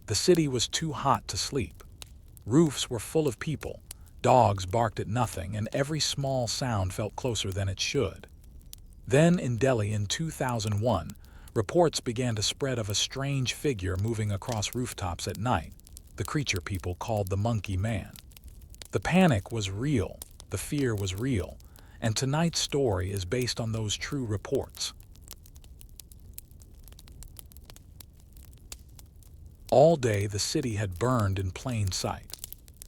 The city was too hot to sleep. Roofs were full of people. Dogs barked at nothing, and every small sound felt closer than it should. Then, in Delhi in 2001, reports began to spread of a strange figure moving across rooftops at night, the creature people called the Monkey Man. The panic was real, the fear was real, and tonight's story is based on those true reports. All day the city had burned in plain sight.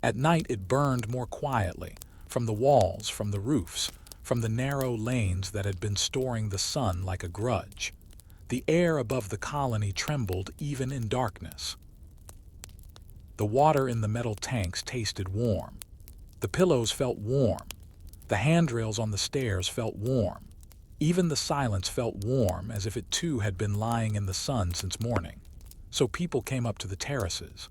At night it burned more quietly, from the walls, from the roofs, from the narrow lanes that had been storing the sun like a grudge. The air above the colony trembled even in darkness. The water in the metal tanks tasted warm. The pillows felt warm. The handrails on the stairs felt warm. Even the silence felt warm, as if it too had been lying in the sun since morning. So people came up to the terraces.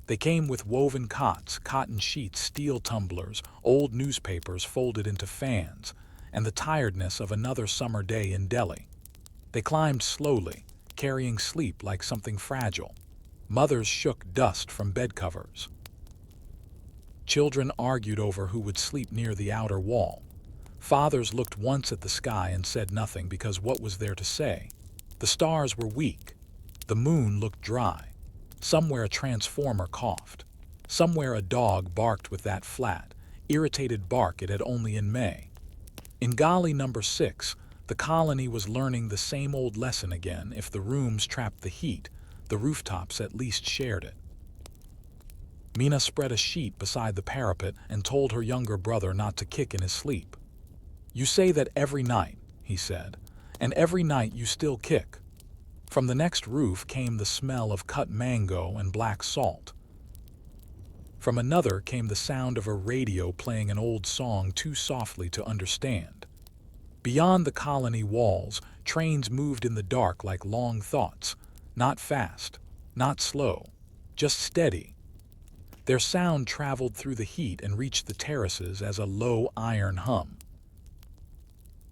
They came with woven cots, cotton sheets, steel tumblers, old newspapers folded into fans, and the tiredness of another summer day in Delhi. They climbed slowly, carrying sleep like something fragile. Mothers shook dust from bed covers. Children argued over who would sleep near the outer wall. Fathers looked once at the sky and said nothing, because what was there to say? The stars were weak. The moon looked dry. Somewhere a transformer coughed. Somewhere a dog barked with that flat, irritated bark it had only in May. In Gully number 6, the colony was learning the same old lesson again. If the rooms trapped the heat, the rooftops at least shared it. Meena spread a sheet beside the parapet and told her younger brother not to kick in his sleep. "You say that every night," he said, "and every night you still kick." From the next roof came the smell of cut mango and black salt. From another came the sound of a radio playing an old song too softly to understand. Beyond the colony walls, trains moved in the dark like long thoughts, not fast, not slow, just steady. Their sound traveled through the heat and reached the terraces as a low iron hum.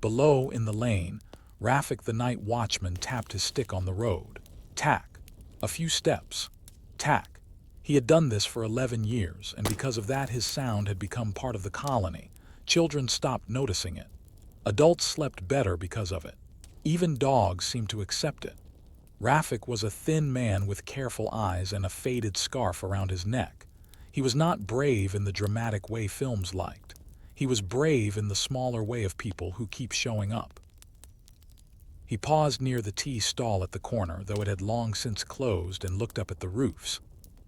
Below, in the lane, Rafik the night watchman tapped his stick on the road. Tack. A few steps. Tack. He had done this for 11 years, and because of that his sound had become part of the colony. Children stopped noticing it. Adults slept better because of it. Even dogs seemed to accept it. Rafik was a thin man with careful eyes and a faded scarf around his neck. He was not brave in the dramatic way films liked. He was brave in the smaller way of people who keep showing up. He paused near the tea stall at the corner, though it had long since closed, and looked up at the roofs.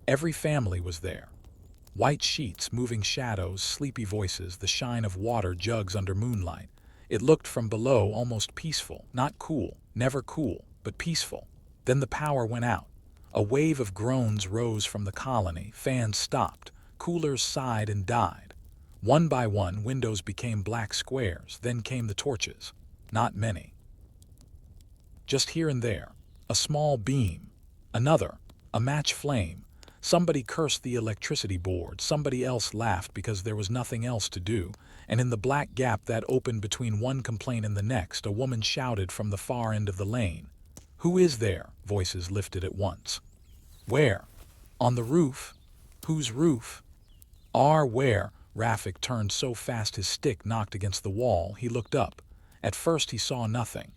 Every family was there. White sheets, moving shadows, sleepy voices, the shine of water jugs under moonlight. It looked from below almost peaceful, not cool, never cool, but peaceful. Then the power went out. A wave of groans rose from the colony, fans stopped, coolers sighed and died. One by one, windows became black squares, then came the torches. Not many. Just here and there, a small beam, another, a match flame. Somebody cursed the electricity board, somebody else laughed because there was nothing else to do, and in the black gap that opened between one complaint and the next, a woman shouted from the far end of the lane. "Who is there?" Voices lifted at once. "Where?" "On the roof." "Whose roof?" "Where?" Rafik turned so fast his stick knocked against the wall. He looked up. At first he saw nothing.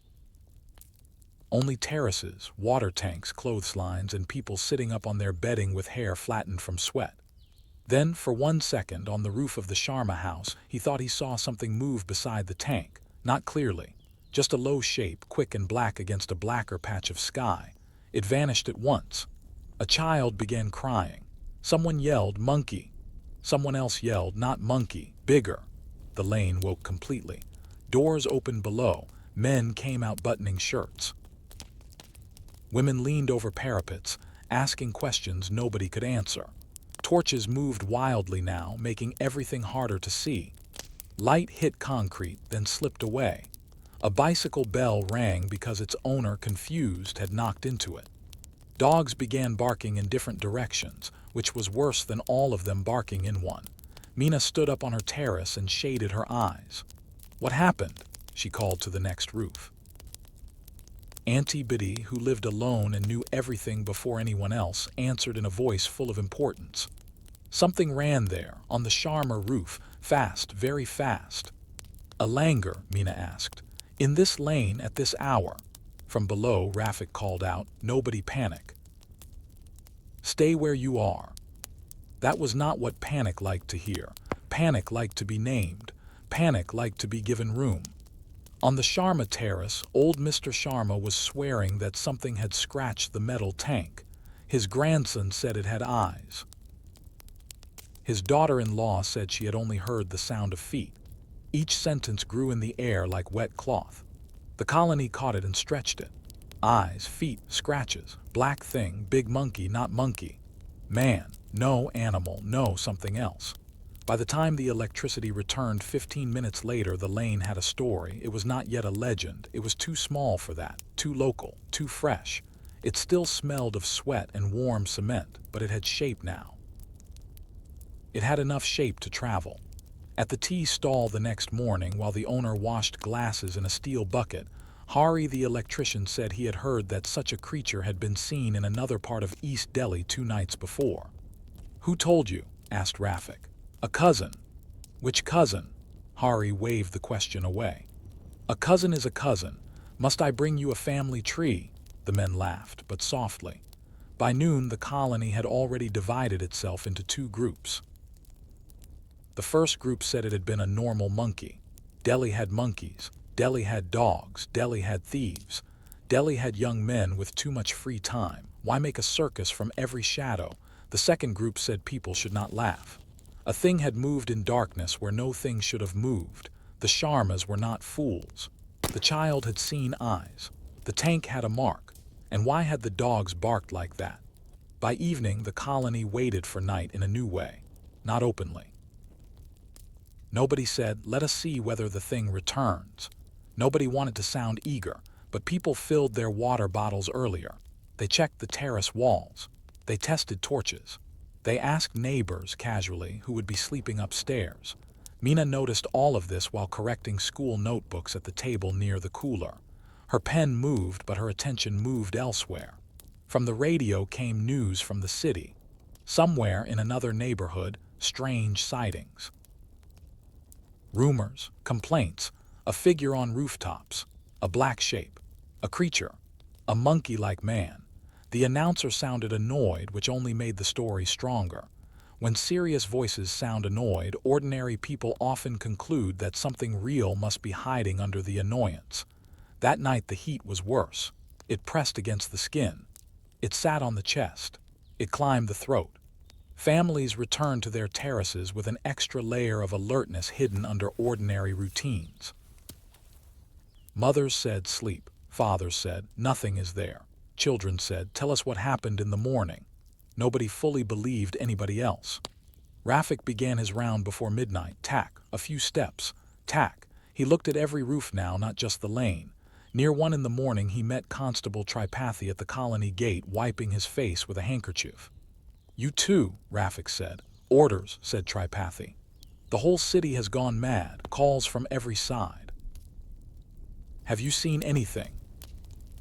Only terraces, water tanks, clotheslines, and people sitting up on their bedding with hair flattened from sweat. Then, for 1 second, on the roof of the Sharma house, he thought he saw something move beside the tank. Not clearly. Just a low shape, quick and black against a blacker patch of sky. It vanished at once. A child began crying. Someone yelled, "Monkey!" Someone else yelled, "Not monkey, bigger!" The lane woke completely. Doors opened below. Men came out buttoning shirts. Women leaned over parapets, asking questions nobody could answer. Torches moved wildly now, making everything harder to see. Light hit concrete, then slipped away. A bicycle bell rang because its owner, confused, had knocked into it. Dogs began barking in different directions, which was worse than all of them barking in one. Meena stood up on her terrace and shaded her eyes. "What happened?" she called to the next roof. Auntie Biddy, who lived alone and knew everything before anyone else, answered in a voice full of importance. Something ran there, on the Sharma roof, fast, very fast. A langar, Mina asked. In this lane at this hour. From below, Rafik called out, nobody panic. Stay where you are. That was not what Panic liked to hear. Panic liked to be named. Panic liked to be given room. On the Sharma terrace, old Mr. Sharma was swearing that something had scratched the metal tank. His grandson said it had eyes. His daughter-in-law said she had only heard the sound of feet. Each sentence grew in the air like wet cloth. The colony caught it and stretched it. Eyes, feet, scratches, black thing, big monkey, not monkey. Man, no animal, no something else. By the time the electricity returned 15 minutes later, the lane had a story. It was not yet a legend. It was too small for that, too local, too fresh. It still smelled of sweat and warm cement, but it had shape now. It had enough shape to travel. At the tea stall the next morning, while the owner washed glasses in a steel bucket, Hari the electrician said he had heard that such a creature had been seen in another part of East Delhi 2 nights before. Who told you? Asked Rafik. A cousin. Which cousin? Hari waved the question away. A cousin is a cousin. Must I bring you a family tree? The men laughed, but softly. By noon, the colony had already divided itself into 2 groups. The first group said it had been a normal monkey. Delhi had monkeys. Delhi had dogs. Delhi had thieves. Delhi had young men with too much free time. Why make a circus from every shadow? The second group said people should not laugh. A thing had moved in darkness where no thing should have moved. The Sharmas were not fools. The child had seen eyes. The tank had a mark. And why had the dogs barked like that? By evening, the colony waited for night in a new way, not openly. Nobody said, let us see whether the thing returns. Nobody wanted to sound eager, but people filled their water bottles earlier. They checked the terrace walls. They tested torches. They asked neighbors casually who would be sleeping upstairs. Mina noticed all of this while correcting school notebooks at the table near the cooler. Her pen moved, but her attention moved elsewhere. From the radio came news from the city. Somewhere in another neighborhood, strange sightings. Rumors, complaints, a figure on rooftops, a black shape, a creature, a monkey-like man. The announcer sounded annoyed, which only made the story stronger. When serious voices sound annoyed, ordinary people often conclude that something real must be hiding under the annoyance. That night the heat was worse. It pressed against the skin. It sat on the chest. It climbed the throat. Families returned to their terraces with an extra layer of alertness hidden under ordinary routines. Mothers said, sleep. Fathers said, nothing is there. Children said, tell us what happened in the morning. Nobody fully believed anybody else. Rafik began his round before midnight. Tack, a few steps. Tack. He looked at every roof now, not just the lane. Near 1 in the morning, he met Constable Tripathi at the colony gate, wiping his face with a handkerchief. You too, Rafik said. Orders, said Tripathi. The whole city has gone mad, calls from every side. Have you seen anything?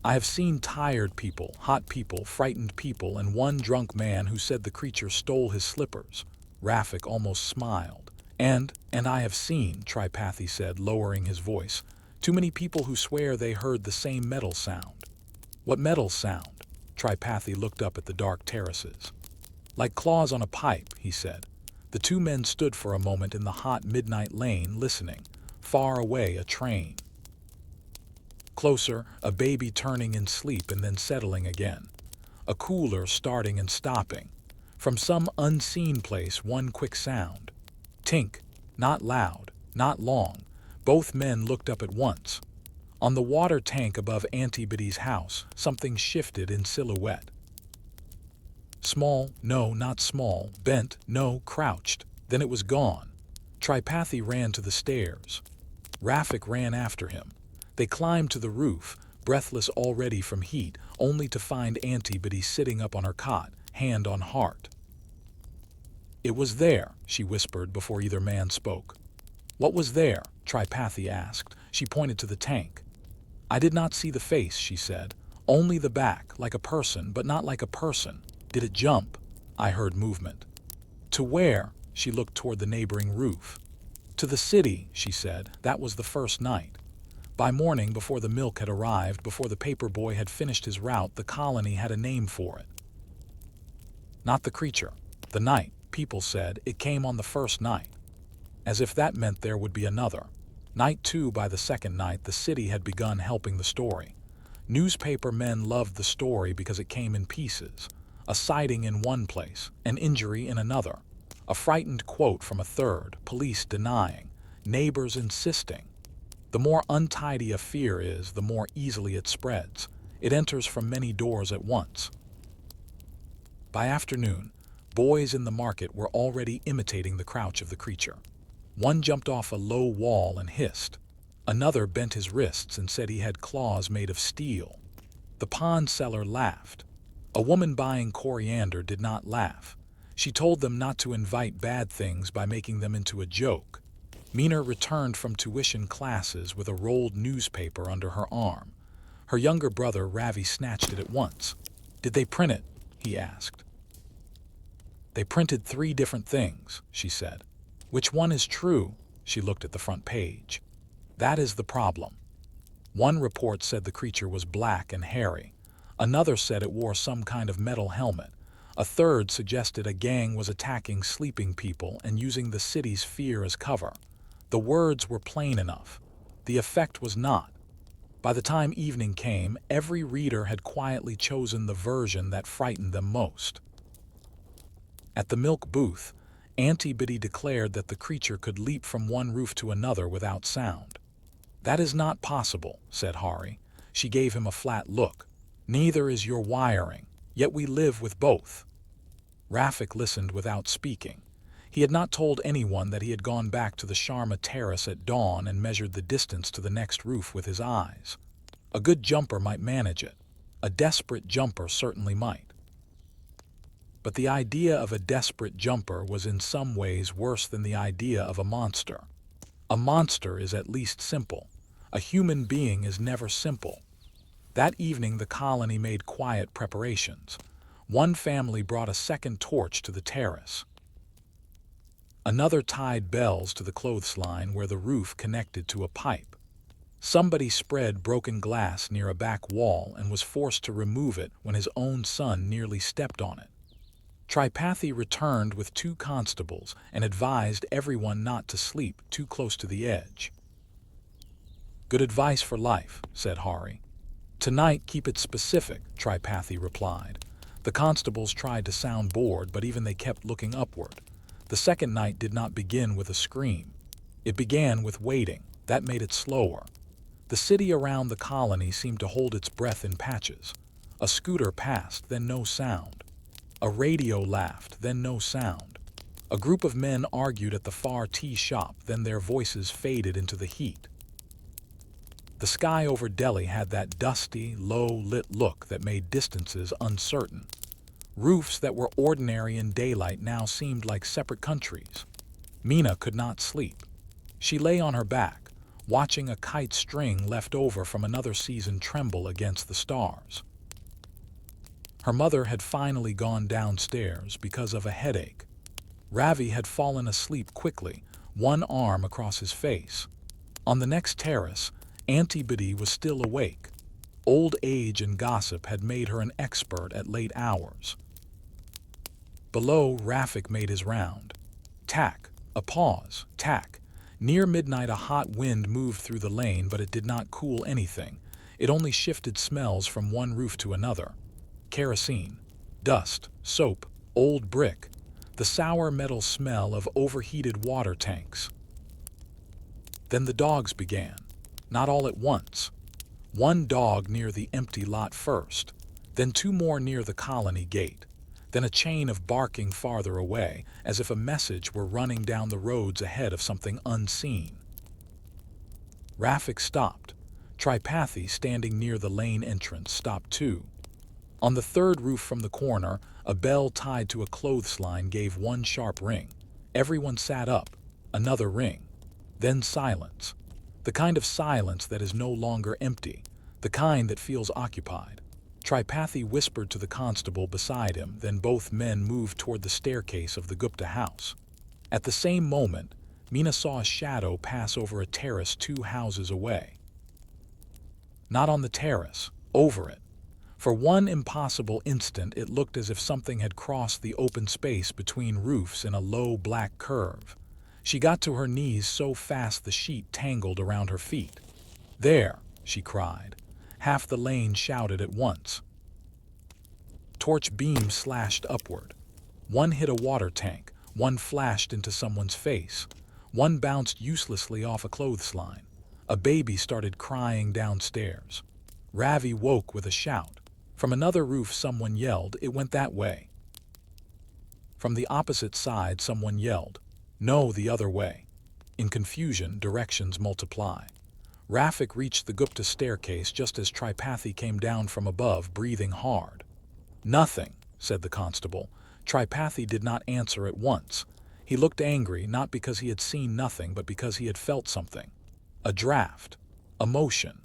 I have seen tired people, hot people, frightened people, and one drunk man who said the creature stole his slippers. Rafik almost smiled. And I have seen, Tripathi said, lowering his voice, too many people who swear they heard the same metal sound. What metal sound? Tripathi looked up at the dark terraces. Like claws on a pipe, he said. The 2 men stood for a moment in the hot midnight lane, listening. Far away, a train. Closer, a baby turning in sleep and then settling again. A cooler starting and stopping. From some unseen place, one quick sound. Tink. Not loud, not long. Both men looked up at once. On the water tank above Auntie Biddy's house, something shifted in silhouette. Small, no, not small. Bent, no, crouched. Then it was gone. Tripathi ran to the stairs. Rafik ran after him. They climbed to the roof, breathless already from heat, only to find Auntie Biddy sitting up on her cot, hand on heart. It was there, she whispered before either man spoke. What was there? Tripathi asked. She pointed to the tank. I did not see the face, she said. Only the back, like a person, but not like a person. Did it jump? I heard movement. To where? She looked toward the neighboring roof. To the city, she said. That was the first night. By morning, before the milk had arrived, before the paper boy had finished his route, the colony had a name for it. Not the creature. The night, people said. It came on the first night. As if that meant there would be another. Night 2. By the second night, the city had begun helping the story. Newspaper men loved the story because it came in pieces. A sighting in one place, an injury in another. A frightened quote from a third, police denying, neighbors insisting. The more untidy a fear is, the more easily it spreads. It enters from many doors at once. By afternoon, boys in the market were already imitating the crouch of the creature. One jumped off a low wall and hissed. Another bent his wrists and said he had claws made of steel. The pond seller laughed. A woman buying coriander did not laugh. She told them not to invite bad things by making them into a joke. Mina returned from tuition classes with a rolled newspaper under her arm. Her younger brother, Ravi, snatched it at once. Did they print it? He asked. They printed 3 different things, she said. Which one is true? She looked at the front page. That is the problem. One report said the creature was black and hairy. Another said it wore some kind of metal helmet. A third suggested a gang was attacking sleeping people and using the city's fear as cover. The words were plain enough. The effect was not. By the time evening came, every reader had quietly chosen the version that frightened them most. At the milk booth, Auntie Biddy declared that the creature could leap from one roof to another without sound. That is not possible, said Hari. She gave him a flat look. Neither is your wiring, yet we live with both. Rafik listened without speaking. He had not told anyone that he had gone back to the Sharma terrace at dawn and measured the distance to the next roof with his eyes. A good jumper might manage it. A desperate jumper certainly might. But the idea of a desperate jumper was in some ways worse than the idea of a monster. A monster is at least simple. A human being is never simple. That evening the colony made quiet preparations. One family brought a second torch to the terrace. Another tied bells to the clothesline where the roof connected to a pipe. Somebody spread broken glass near a back wall and was forced to remove it when his own son nearly stepped on it. Tripathi returned with 2 constables and advised everyone not to sleep too close to the edge. Good advice for life, said Hari. Tonight keep it specific, Tripathi replied. The constables tried to sound bored, but even they kept looking upward. The second night did not begin with a scream. It began with waiting. That made it slower. The city around the colony seemed to hold its breath in patches. A scooter passed, then no sound. A radio laughed, then no sound. A group of men argued at the far tea shop, then their voices faded into the heat. The sky over Delhi had that dusty, low-lit look that made distances uncertain. Roofs that were ordinary in daylight now seemed like separate countries. Mina could not sleep. She lay on her back, watching a kite string left over from another season tremble against the stars. Her mother had finally gone downstairs because of a headache. Ravi had fallen asleep quickly, one arm across his face. On the next terrace, Auntie Biddy was still awake. Old age and gossip had made her an expert at late hours. Below, Rafik made his round. Tack, a pause, tack. Near midnight a hot wind moved through the lane, but it did not cool anything. It only shifted smells from one roof to another. Kerosene, dust, soap, old brick, the sour metal smell of overheated water tanks. Then the dogs began, not all at once. One dog near the empty lot first, then 2 more near the colony gate, then a chain of barking farther away, as if a message were running down the roads ahead of something unseen. Rafik stopped. Tripathi, standing near the lane entrance, stopped too. On the third roof from the corner, a bell tied to a clothesline gave one sharp ring. Everyone sat up. Another ring. Then silence. The kind of silence that is no longer empty. The kind that feels occupied. Tripathi whispered to the constable beside him, then both men moved toward the staircase of the Gupta house. At the same moment, Meena saw a shadow pass over a terrace 2 houses away. Not on the terrace, over it. For one impossible instant it looked as if something had crossed the open space between roofs in a low black curve. She got to her knees so fast the sheet tangled around her feet. "There!" she cried. Half the lane shouted at once. Torch beams slashed upward. One hit a water tank, one flashed into someone's face, one bounced uselessly off a clothesline. A baby started crying downstairs. Ravi woke with a shout. From another roof someone yelled, "It went that way." From the opposite side someone yelled, "No, the other way." In confusion, directions multiply. Rafik reached the Gupta staircase just as Tripathi came down from above, breathing hard. "Nothing," said the constable. Tripathi did not answer at once. He looked angry, not because he had seen nothing, but because he had felt something. A draft. Emotion.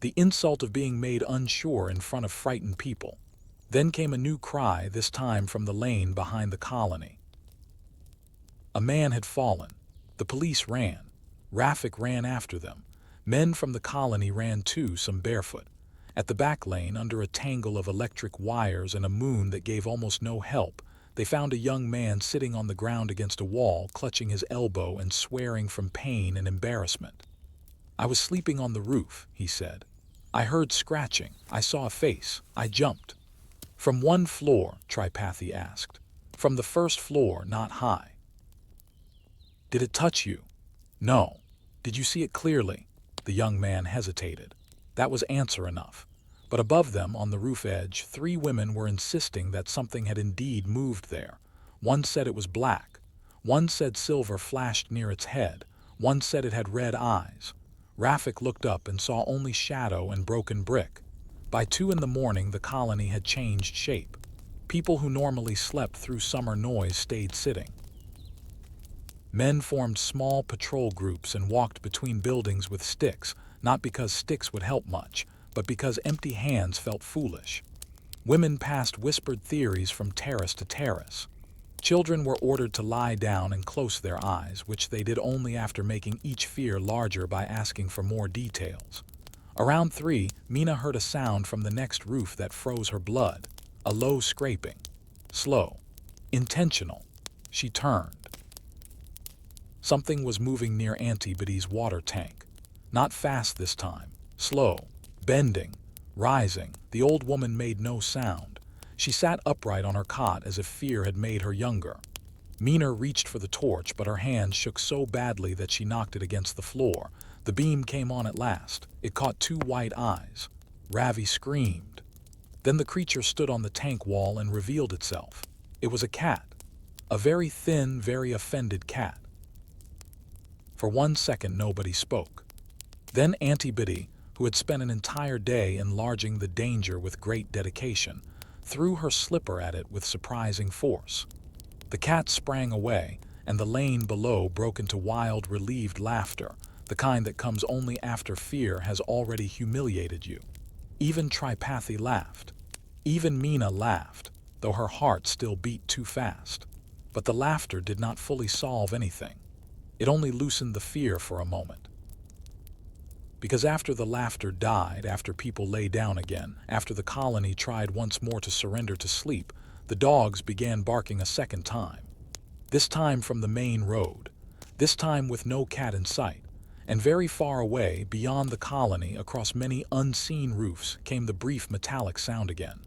The insult of being made unsure in front of frightened people. Then came a new cry, this time from the lane behind the colony. A man had fallen. The police ran. Rafik ran after them. Men from the colony ran too, some barefoot. At the back lane, under a tangle of electric wires and a moon that gave almost no help, they found a young man sitting on the ground against a wall, clutching his elbow and swearing from pain and embarrassment. "I was sleeping on the roof," he said. "I heard scratching. I saw a face. I jumped." "From one floor?" Tripathi asked. "From the first floor, not high." "Did it touch you?" "No." "Did you see it clearly?" The young man hesitated. That was answer enough. But above them, on the roof edge, 3 women were insisting that something had indeed moved there. One said it was black. One said silver flashed near its head. One said it had red eyes. Rafik looked up and saw only shadow and broken brick. By 2 in the morning the colony had changed shape. People who normally slept through summer noise stayed sitting. Men formed small patrol groups and walked between buildings with sticks, not because sticks would help much, but because empty hands felt foolish. Women passed whispered theories from terrace to terrace. Children were ordered to lie down and close their eyes, which they did only after making each fear larger by asking for more details. Around 3, Meena heard a sound from the next roof that froze her blood. A low scraping. Slow. Intentional. She turned. Something was moving near Auntie Biddy's water tank. Not fast this time. Slow. Bending. Rising. The old woman made no sound. She sat upright on her cot as if fear had made her younger. Meena reached for the torch, but her hand shook so badly that she knocked it against the floor. The beam came on at last. It caught 2 white eyes. Ravi screamed. Then the creature stood on the tank wall and revealed itself. It was a cat. A very thin, very offended cat. For 1 second nobody spoke. Then Auntie Biddy, who had spent an entire day enlarging the danger with great dedication, threw her slipper at it with surprising force. The cat sprang away, and the lane below broke into wild, relieved laughter, the kind that comes only after fear has already humiliated you. Even Tripathi laughed. Even Meena laughed, though her heart still beat too fast. But the laughter did not fully solve anything. It only loosened the fear for a moment. Because after the laughter died, after people lay down again, after the colony tried once more to surrender to sleep, the dogs began barking a second time. This time from the main road. This time with no cat in sight. And very far away, beyond the colony, across many unseen roofs, came the brief metallic sound again.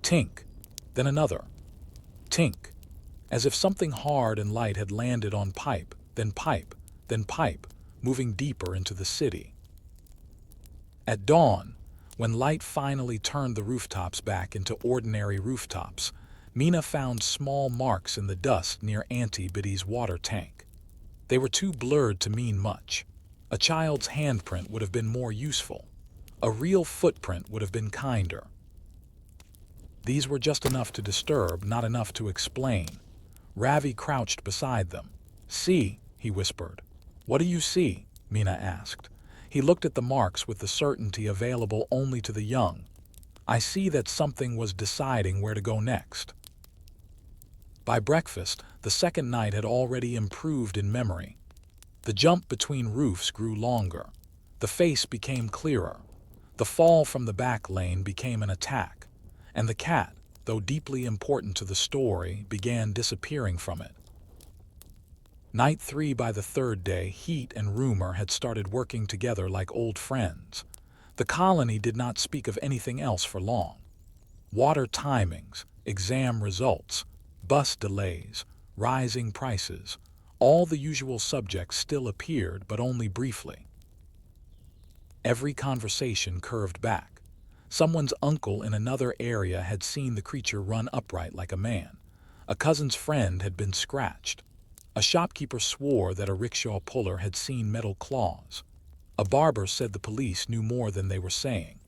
Tink. Then another. Tink. As if something hard and light had landed on pipe, then pipe, then pipe, moving deeper into the city. At dawn, when light finally turned the rooftops back into ordinary rooftops, Meena found small marks in the dust near Auntie Biddy's water tank. They were too blurred to mean much. A child's handprint would have been more useful. A real footprint would have been kinder. These were just enough to disturb, not enough to explain. Ravi crouched beside them. "See," he whispered. "What do you see?" Meena asked. He looked at the marks with the certainty available only to the young. I see that something was deciding where to go next. By breakfast, the second night had already improved in memory. The jump between roofs grew longer. The face became clearer. The fall from the back lane became an attack. And the cat, though deeply important to the story, began disappearing from it. Night 3. By the third day, heat and rumor had started working together like old friends. The colony did not speak of anything else for long. Water timings, exam results, bus delays, rising prices, all the usual subjects still appeared, but only briefly. Every conversation curved back. Someone's uncle in another area had seen the creature run upright like a man. A cousin's friend had been scratched. A shopkeeper swore that a rickshaw puller had seen metal claws. A barber said the police knew more than they were saying.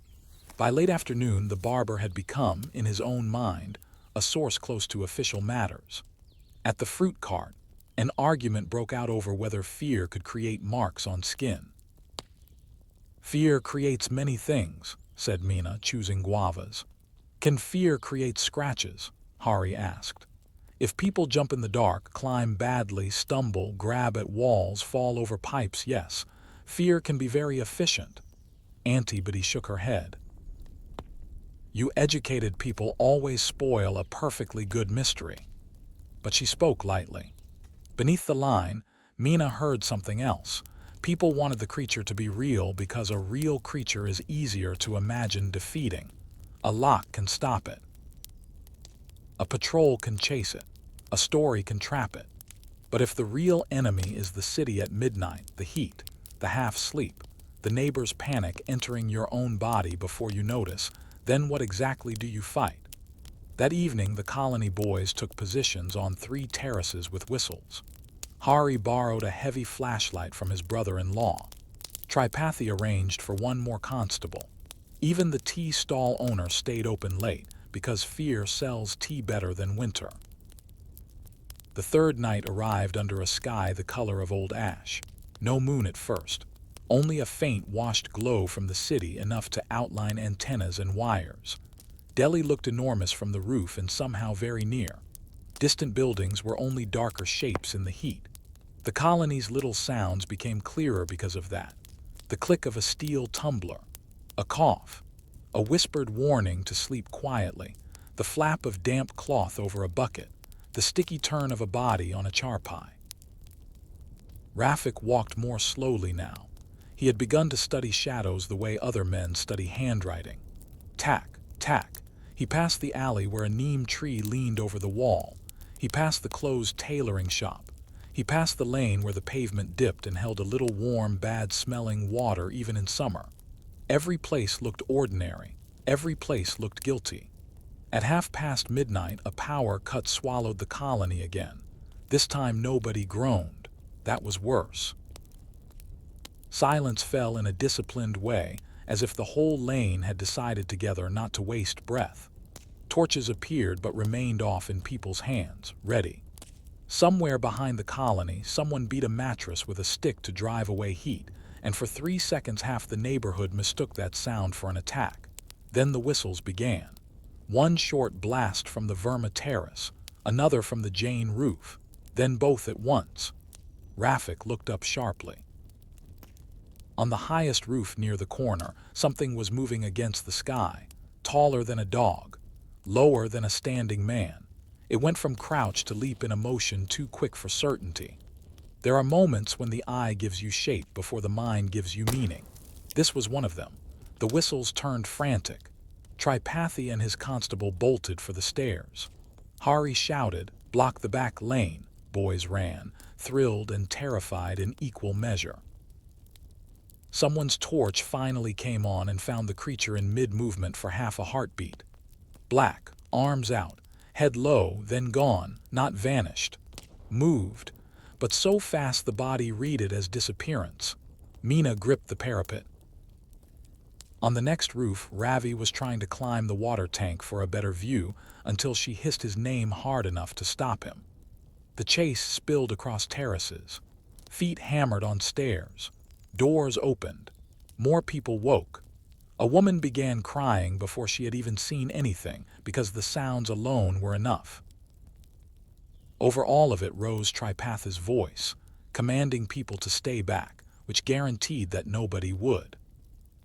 By late afternoon, the barber had become, in his own mind, a source close to official matters. At the fruit cart, an argument broke out over whether fear could create marks on skin. "Fear creates many things," said Mina, choosing guavas. "Can fear create scratches?" Hari asked. "If people jump in the dark, climb badly, stumble, grab at walls, fall over pipes, yes, fear can be very efficient." Auntie Biddy shook her head. "You educated people always spoil a perfectly good mystery." But she spoke lightly. Beneath the line, Mina heard something else. People wanted the creature to be real because a real creature is easier to imagine defeating. A lock can stop it. A patrol can chase it. A story can trap it. But if the real enemy is the city at midnight, the heat, the half-sleep, the neighbor's panic entering your own body before you notice, then what exactly do you fight? That evening, the colony boys took positions on 3 terraces with whistles. Hari borrowed a heavy flashlight from his brother-in-law. Tripathi arranged for 1 more constable. Even the tea stall owner stayed open late, because fear sells tea better than winter. The third night arrived under a sky the color of old ash. No moon at first. Only a faint washed glow from the city, enough to outline antennas and wires. Delhi looked enormous from the roof and somehow very near. Distant buildings were only darker shapes in the heat. The colony's little sounds became clearer because of that. The click of a steel tumbler, a cough, a whispered warning to sleep quietly, the flap of damp cloth over a bucket, the sticky turn of a body on a charpai. Rafik walked more slowly now. He had begun to study shadows the way other men study handwriting. Tack, tack. He passed the alley where a neem tree leaned over the wall. He passed the closed tailoring shop. He passed the lane where the pavement dipped and held a little warm, bad-smelling water even in summer. Every place looked ordinary. Every place looked guilty. At midnight, a power cut swallowed the colony again. This time nobody groaned. That was worse. Silence fell in a disciplined way, as if the whole lane had decided together not to waste breath. Torches appeared but remained off in people's hands, ready. Somewhere behind the colony, someone beat a mattress with a stick to drive away heat, and for 3 seconds half the neighborhood mistook that sound for an attack. Then the whistles began. One short blast from the Verma terrace, another from the Jane roof, then both at once. Rafik looked up sharply. On the highest roof near the corner, something was moving against the sky, taller than a dog, lower than a standing man. It went from crouch to leap in a motion too quick for certainty. There are moments when the eye gives you shape before the mind gives you meaning. This was one of them. The whistles turned frantic. Tripathi and his constable bolted for the stairs. Hari shouted, "Block the back lane." Boys ran, thrilled and terrified in equal measure. Someone's torch finally came on and found the creature in mid-movement for half a heartbeat. Black, arms out, head low, then gone, not vanished. Moved, but so fast the body read it as disappearance. Mina gripped the parapet. On the next roof, Ravi was trying to climb the water tank for a better view until she hissed his name hard enough to stop him. The chase spilled across terraces. Feet hammered on stairs. Doors opened. More people woke. A woman began crying before she had even seen anything because the sounds alone were enough. Over all of it rose Tripatha's voice, commanding people to stay back, which guaranteed that nobody would.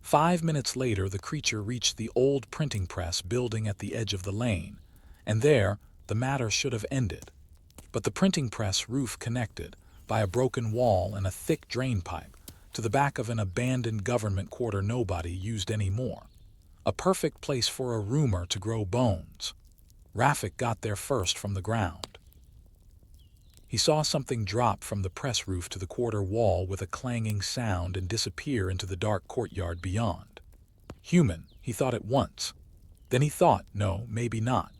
5 minutes later, the creature reached the old printing press building at the edge of the lane, and there the matter should have ended. But the printing press roof connected, by a broken wall and a thick drain pipe, to the back of an abandoned government quarter nobody used anymore. A perfect place for a rumor to grow bones. Rafik got there first from the ground. He saw something drop from the press roof to the quarter wall with a clanging sound and disappear into the dark courtyard beyond. Human, he thought at once. Then he thought, no, maybe not.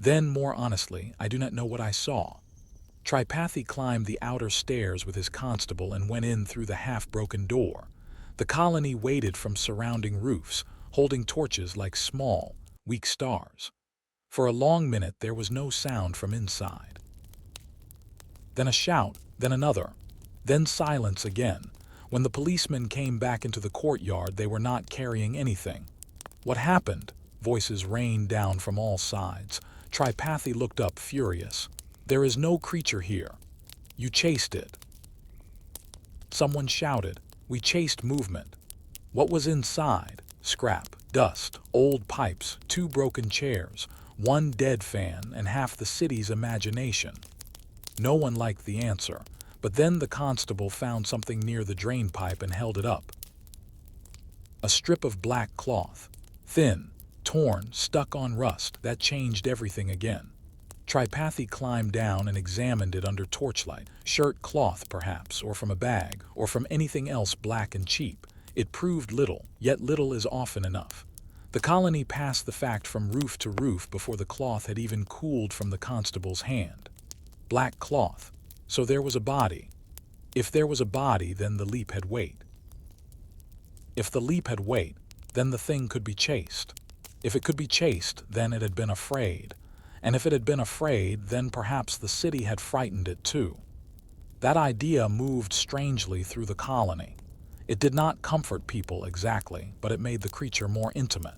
Then, more honestly, I do not know what I saw. Tripathi climbed the outer stairs with his constable and went in through the half-broken door. The colony waited from surrounding roofs, holding torches like small, weak stars. For a long minute there was no sound from inside. Then a shout, then another, then silence again. When the policemen came back into the courtyard, they were not carrying anything. What happened? Voices rained down from all sides. Tripathi looked up, furious. There is no creature here. You chased it. Someone shouted. We chased movement. What was inside? Scrap, dust, old pipes, 2 broken chairs, 1 dead fan, and half the city's imagination. No one liked the answer, but then the constable found something near the drain pipe and held it up. A strip of black cloth, thin, torn, stuck on rust. That changed everything again. Tripathi climbed down and examined it under torchlight. Shirt cloth, perhaps, or from a bag, or from anything else black and cheap. It proved little, yet little is often enough. The colony passed the fact from roof to roof before the cloth had even cooled from the constable's hand. Black cloth. So there was a body. If there was a body, then the leap had weight. If the leap had weight, then the thing could be chased. If it could be chased, then it had been afraid. And if it had been afraid, then perhaps the city had frightened it too. That idea moved strangely through the colony. It did not comfort people exactly, but it made the creature more intimate.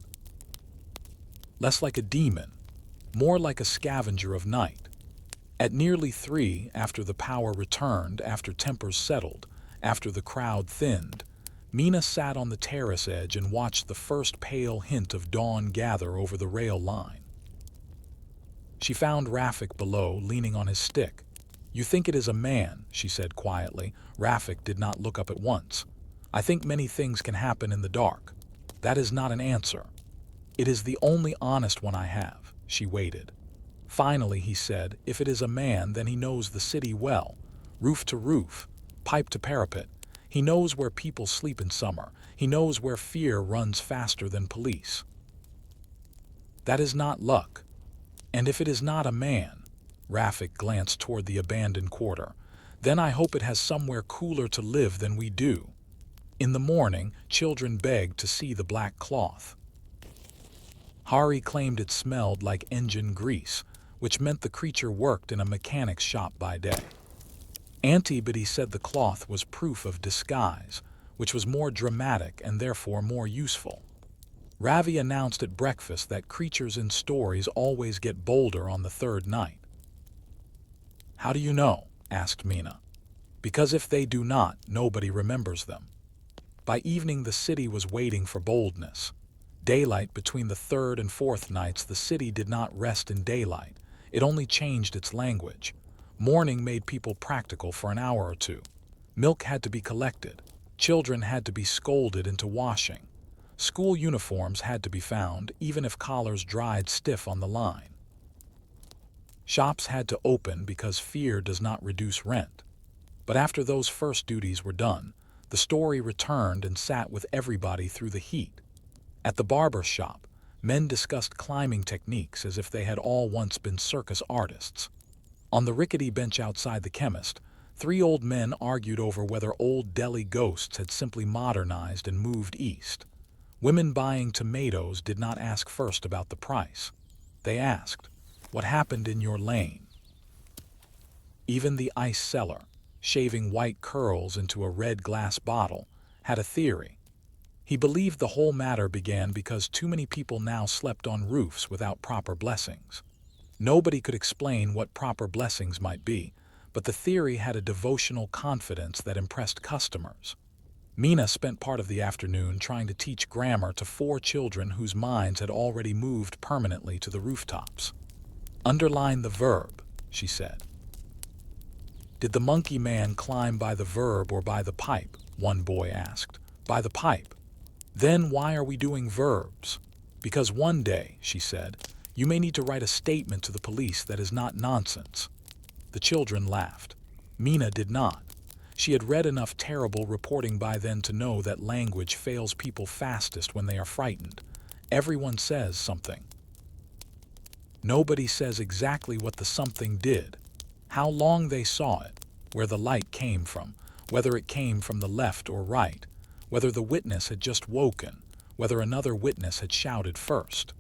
Less like a demon, more like a scavenger of night. At nearly 3, after the power returned, after tempers settled, after the crowd thinned, Mina sat on the terrace edge and watched the first pale hint of dawn gather over the rail line. She found Rafik below, leaning on his stick. You think it is a man, she said quietly. Rafik did not look up at once. I think many things can happen in the dark. That is not an answer. It is the only honest one I have. She waited. Finally, he said, if it is a man, then he knows the city well. Roof to roof, pipe to parapet. He knows where people sleep in summer. He knows where fear runs faster than police. That is not luck. And if it is not a man, Rafik glanced toward the abandoned quarter, then I hope it has somewhere cooler to live than we do. In the morning, children begged to see the black cloth. Hari claimed it smelled like engine grease, which meant the creature worked in a mechanic's shop by day. Auntie Biddy said the cloth was proof of disguise, which was more dramatic and therefore more useful. Ravi announced at breakfast that creatures in stories always get bolder on the 3rd night. How do you know? Asked Mina. Because if they do not, nobody remembers them. By evening the city was waiting for boldness. Daylight between the 3rd and 4th nights, the city did not rest in daylight. It only changed its language. Morning made people practical for an hour or 2. Milk had to be collected. Children had to be scolded into washing. School uniforms had to be found, even if collars dried stiff on the line. Shops had to open because fear does not reduce rent. But after those first duties were done, the story returned and sat with everybody through the heat. At the barber shop, men discussed climbing techniques as if they had all once been circus artists. On the rickety bench outside the chemist, 3 old men argued over whether old Delhi ghosts had simply modernized and moved east. Women buying tomatoes did not ask first about the price. They asked, what happened in your lane? Even the ice seller, shaving white curls into a red glass bottle, had a theory. He believed the whole matter began because too many people now slept on roofs without proper blessings. Nobody could explain what proper blessings might be, but the theory had a devotional confidence that impressed customers. Mina spent part of the afternoon trying to teach grammar to 4 children whose minds had already moved permanently to the rooftops. "Underline the verb," she said. "Did the monkey man climb by the verb or by the pipe?" one boy asked. "By the pipe." "Then why are we doing verbs?" "Because one day," she said, "you may need to write a statement to the police that is not nonsense." The children laughed. Mina did not. She had read enough terrible reporting by then to know that language fails people fastest when they are frightened. Everyone says something. Nobody says exactly what the something did, how long they saw it, where the light came from, whether it came from the left or right, whether the witness had just woken, whether another witness had shouted first.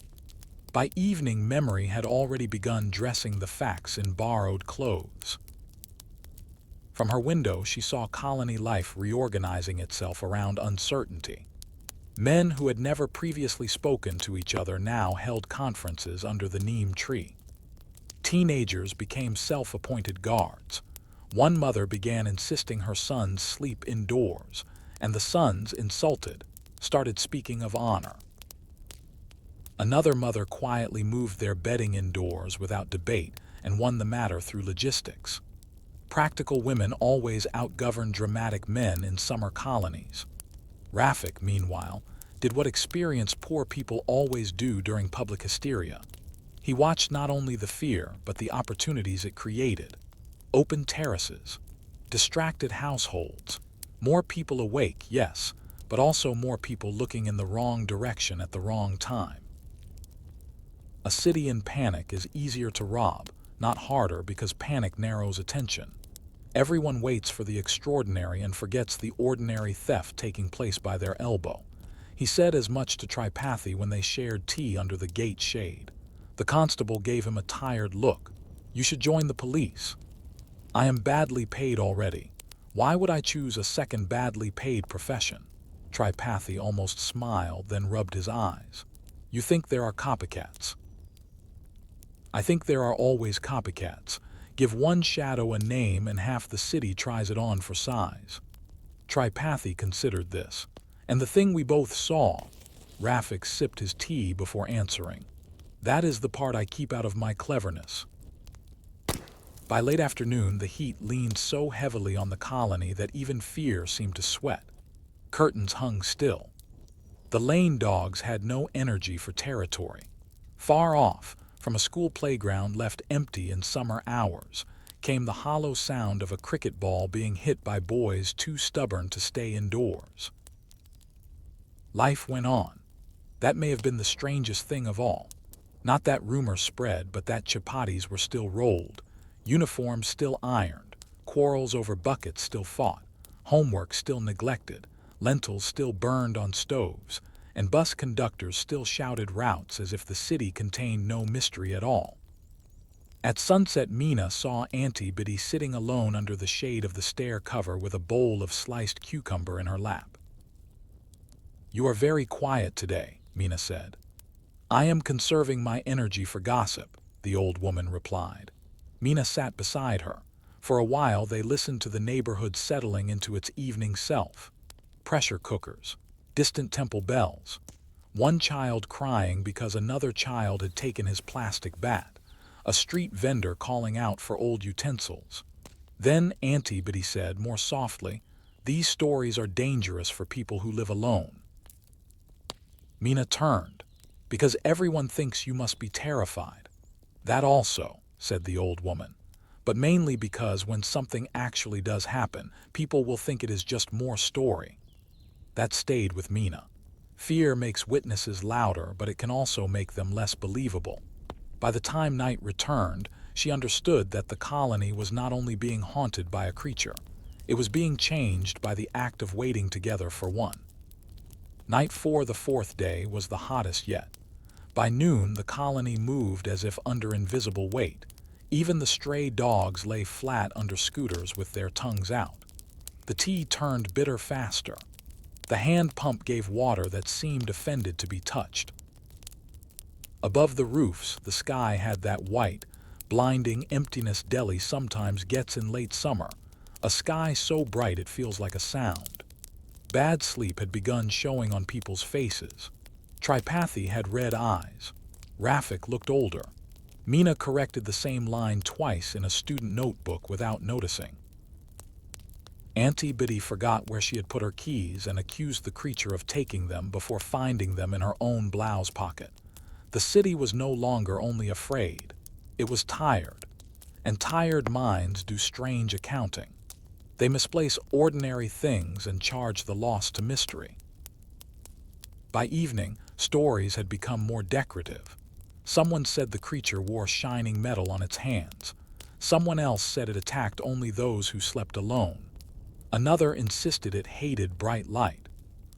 By evening, memory had already begun dressing the facts in borrowed clothes. From her window, she saw colony life reorganizing itself around uncertainty. Men who had never previously spoken to each other now held conferences under the neem tree. Teenagers became self-appointed guards. One mother began insisting her sons sleep indoors, and the sons, insulted, started speaking of honor. Another mother quietly moved their bedding indoors without debate and won the matter through logistics. Practical women always outgoverned dramatic men in summer colonies. Rafik, meanwhile, did what experienced poor people always do during public hysteria. He watched not only the fear, but the opportunities it created. Open terraces, distracted households, more people awake, yes, but also more people looking in the wrong direction at the wrong time. A city in panic is easier to rob, not harder, because panic narrows attention. Everyone waits for the extraordinary and forgets the ordinary theft taking place by their elbow. He said as much to Tripathi when they shared tea under the gate shade. The constable gave him a tired look. "You should join the police." "I am badly paid already. Why would I choose a second badly paid profession?" Tripathi almost smiled, then rubbed his eyes. "You think there are copycats?" "I think there are always copycats. Give one shadow a name and half the city tries it on for size." Tripathi considered this. "And the thing we both saw." Rafik sipped his tea before answering. "That is the part I keep out of my cleverness." By late afternoon, the heat leaned so heavily on the colony that even fear seemed to sweat. Curtains hung still. The lane dogs had no energy for territory. Far off, from a school playground left empty in summer hours, came the hollow sound of a cricket ball being hit by boys too stubborn to stay indoors. Life went on. That may have been the strangest thing of all. Not that rumors spread, but that chapatis were still rolled, uniforms still ironed, quarrels over buckets still fought, homework still neglected, lentils still burned on stoves, and bus conductors still shouted routes as if the city contained no mystery at all. At sunset, Mina saw Auntie Biddy sitting alone under the shade of the stair cover with a bowl of sliced cucumber in her lap. "You are very quiet today," Mina said. "I am conserving my energy for gossip," the old woman replied. Mina sat beside her. For a while they listened to the neighborhood settling into its evening self. Pressure cookers, distant temple bells, one child crying because another child had taken his plastic bat, a street vendor calling out for old utensils. Then Auntie Biddy said more softly, "These stories are dangerous for people who live alone." Mina turned. "Because everyone thinks you must be terrified." "That also," said the old woman. "But mainly because when something actually does happen, people will think it is just more story." That stayed with Mina. Fear makes witnesses louder, but it can also make them less believable. By the time night returned, she understood that the colony was not only being haunted by a creature, it was being changed by the act of waiting together for one. Night 4, the 4th day, was the hottest yet. By noon, the colony moved as if under invisible weight. Even the stray dogs lay flat under scooters with their tongues out. The tea turned bitter faster. The hand pump gave water that seemed offended to be touched. Above the roofs, the sky had that white, blinding emptiness Delhi sometimes gets in late summer, a sky so bright it feels like a sound. Bad sleep had begun showing on people's faces. Tripathi had red eyes. Rafik looked older. Meena corrected the same line twice in a student notebook without noticing. Auntie Biddy forgot where she had put her keys and accused the creature of taking them before finding them in her own blouse pocket. The city was no longer only afraid, it was tired, and tired minds do strange accounting. They misplace ordinary things and charge the lost to mystery. By evening, stories had become more decorative. Someone said the creature wore shining metal on its hands. Someone else said it attacked only those who slept alone. Another insisted it hated bright light.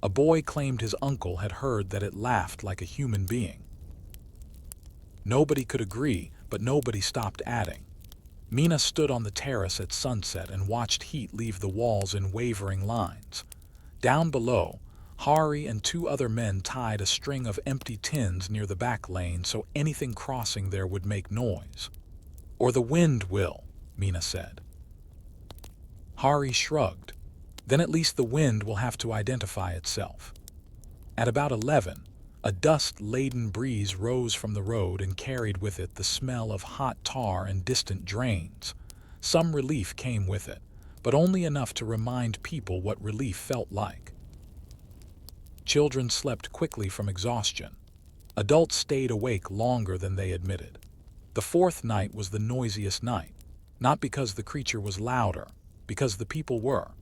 A boy claimed his uncle had heard that it laughed like a human being. Nobody could agree, but nobody stopped adding. Meena stood on the terrace at sunset and watched heat leave the walls in wavering lines. Down below, Hari and two other men tied a string of empty tins near the back lane so anything crossing there would make noise. "Or the wind will," Meena said. Hari shrugged. "Then at least the wind will have to identify itself." At about 11, a dust-laden breeze rose from the road and carried with it the smell of hot tar and distant drains. Some relief came with it, but only enough to remind people what relief felt like. Children slept quickly from exhaustion. Adults stayed awake longer than they admitted. The fourth night was the noisiest night, not because the creature was louder, because the people were.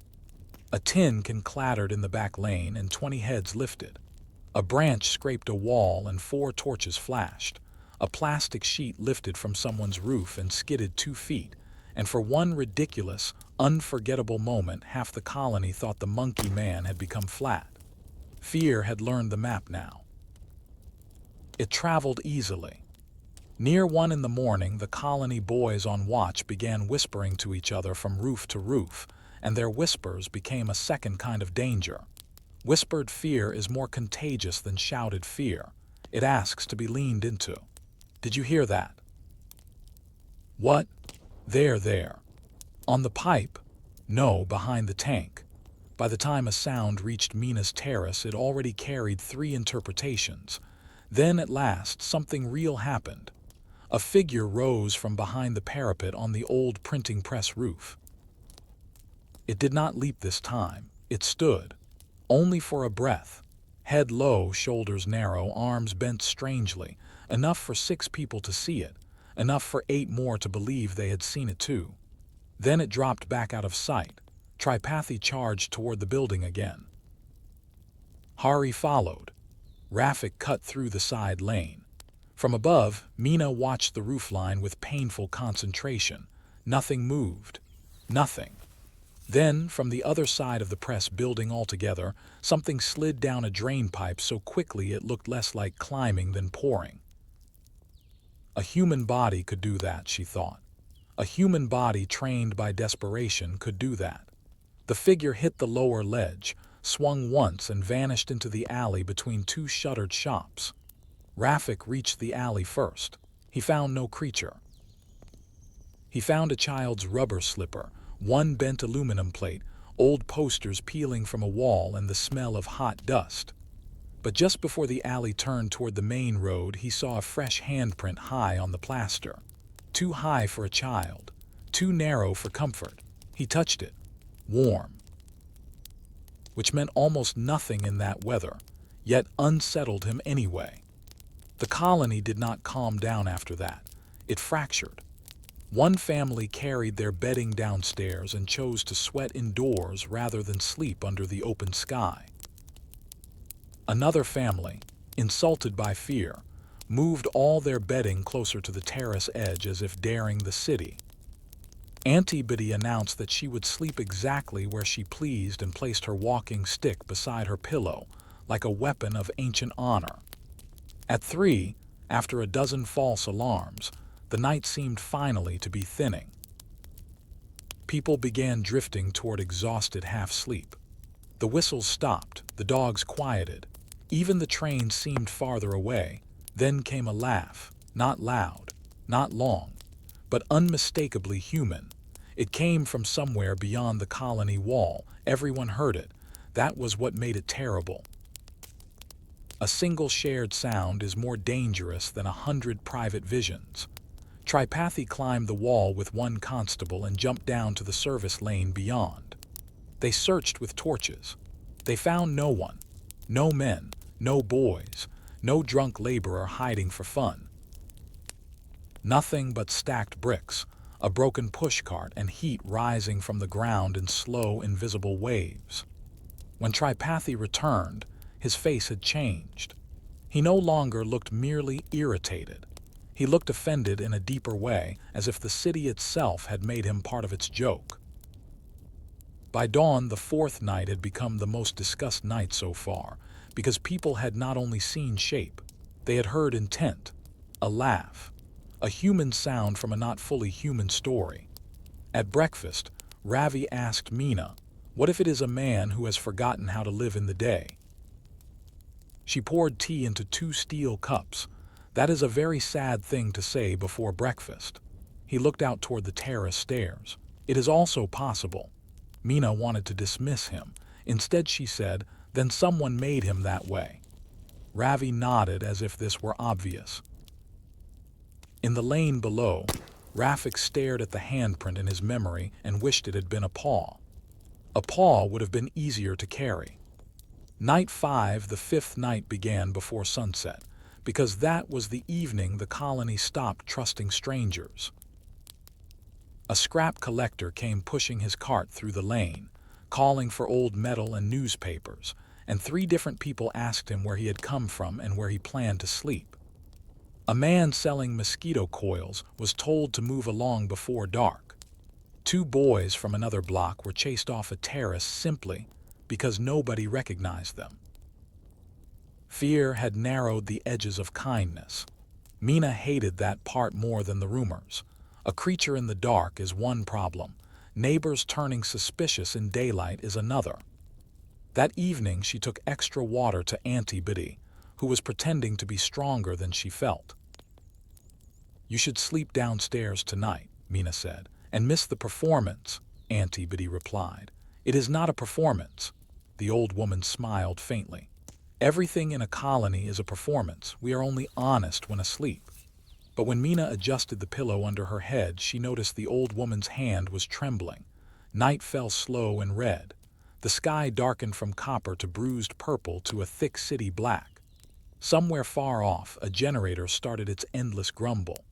A tin can clattered in the back lane and 20 heads lifted. A branch scraped a wall and 4 torches flashed. A plastic sheet lifted from someone's roof and skidded 2 feet, and for one ridiculous, unforgettable moment half the colony thought the monkey man had become flat. Fear had learned the map now. It traveled easily. Near 1 in the morning, the colony boys on watch began whispering to each other from roof to roof, and their whispers became a second kind of danger. Whispered fear is more contagious than shouted fear. It asks to be leaned into. "Did you hear that?" "What?" There. "On the pipe?" "No, behind the tank." By the time a sound reached Meena's terrace, it already carried 3 interpretations. Then, at last, something real happened. A figure rose from behind the parapet on the old printing press roof. It did not leap this time. It stood. Only for a breath. Head low, shoulders narrow, arms bent strangely. Enough for 6 people to see it. Enough for 8 more to believe they had seen it too. Then it dropped back out of sight. Tripathi charged toward the building again. Hari followed. Rafik cut through the side lane. From above, Meena watched the roofline with painful concentration. Nothing moved. Nothing. Then, from the other side of the press building altogether, something slid down a drain pipe so quickly it looked less like climbing than pouring. A human body could do that, she thought. A human body trained by desperation could do that. The figure hit the lower ledge, swung once and vanished into the alley between 2 shuttered shops. Rafik reached the alley first. He found no creature. He found a child's rubber slipper, 1 bent aluminum plate, old posters peeling from a wall, and the smell of hot dust. But just before the alley turned toward the main road, he saw a fresh handprint high on the plaster. Too high for a child, too narrow for comfort. He touched it. Warm. Which meant almost nothing in that weather, yet unsettled him anyway. The colony did not calm down after that. It fractured. One family carried their bedding downstairs and chose to sweat indoors rather than sleep under the open sky. Another family, insulted by fear, moved all their bedding closer to the terrace edge as if daring the city. Auntie Biddy announced that she would sleep exactly where she pleased and placed her walking stick beside her pillow, like a weapon of ancient honor. At 3, after a dozen false alarms, the night seemed finally to be thinning. People began drifting toward exhausted half-sleep. The whistles stopped, the dogs quieted. Even the train seemed farther away. Then came a laugh, not loud, not long, but unmistakably human. It came from somewhere beyond the colony wall. Everyone heard it. That was what made it terrible. A single shared sound is more dangerous than 100 private visions. Tripathi climbed the wall with one constable and jumped down to the service lane beyond. They searched with torches. They found no one. No men, no boys, no drunk laborer hiding for fun. Nothing but stacked bricks, a broken pushcart, and heat rising from the ground in slow, invisible waves. When Tripathi returned, his face had changed. He no longer looked merely irritated. He looked offended in a deeper way, as if the city itself had made him part of its joke. By dawn, the fourth night had become the most discussed night so far, because people had not only seen shape, they had heard intent, a laugh, a human sound from a not fully human story. At breakfast, Ravi asked Meena, "What if it is a man who has forgotten how to live in the day?" She poured tea into 2 steel cups. That is a very sad thing to say before breakfast. He looked out toward the terrace stairs. It is also possible. Meena wanted to dismiss him. Instead she said, "Then someone made him that way." Ravi nodded as if this were obvious. In the lane below, Rafik stared at the handprint in his memory and wished it had been a paw. A paw would have been easier to carry. Night 5, the 5th night, began before sunset, because that was the evening the colony stopped trusting strangers. A scrap collector came pushing his cart through the lane, calling for old metal and newspapers, and 3 different people asked him where he had come from and where he planned to sleep. A man selling mosquito coils was told to move along before dark. 2 boys from another block were chased off a terrace simply because nobody recognized them. Fear had narrowed the edges of kindness. Meena hated that part more than the rumors. A creature in the dark is one problem. Neighbors turning suspicious in daylight is another. That evening she took extra water to Auntie Biddy, who was pretending to be stronger than she felt. "You should sleep downstairs tonight," Meena said, "and miss the performance," Auntie Biddy replied. "It is not a performance." The old woman smiled faintly. "Everything in a colony is a performance. We are only honest when asleep." But when Meena adjusted the pillow under her head, she noticed the old woman's hand was trembling. Night fell slow and red. The sky darkened from copper to bruised purple to a thick city black. Somewhere far off, a generator started its endless grumble.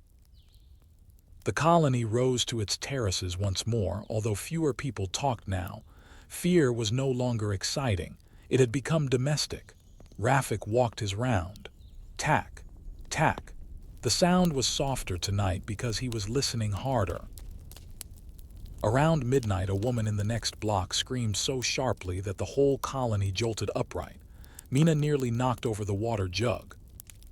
The colony rose to its terraces once more, although fewer people talked now. Fear was no longer exciting. It had become domestic. Rafik walked his round. Tack, tack. The sound was softer tonight because he was listening harder. Around midnight, a woman in the next block screamed so sharply that the whole colony jolted upright. Meena nearly knocked over the water jug.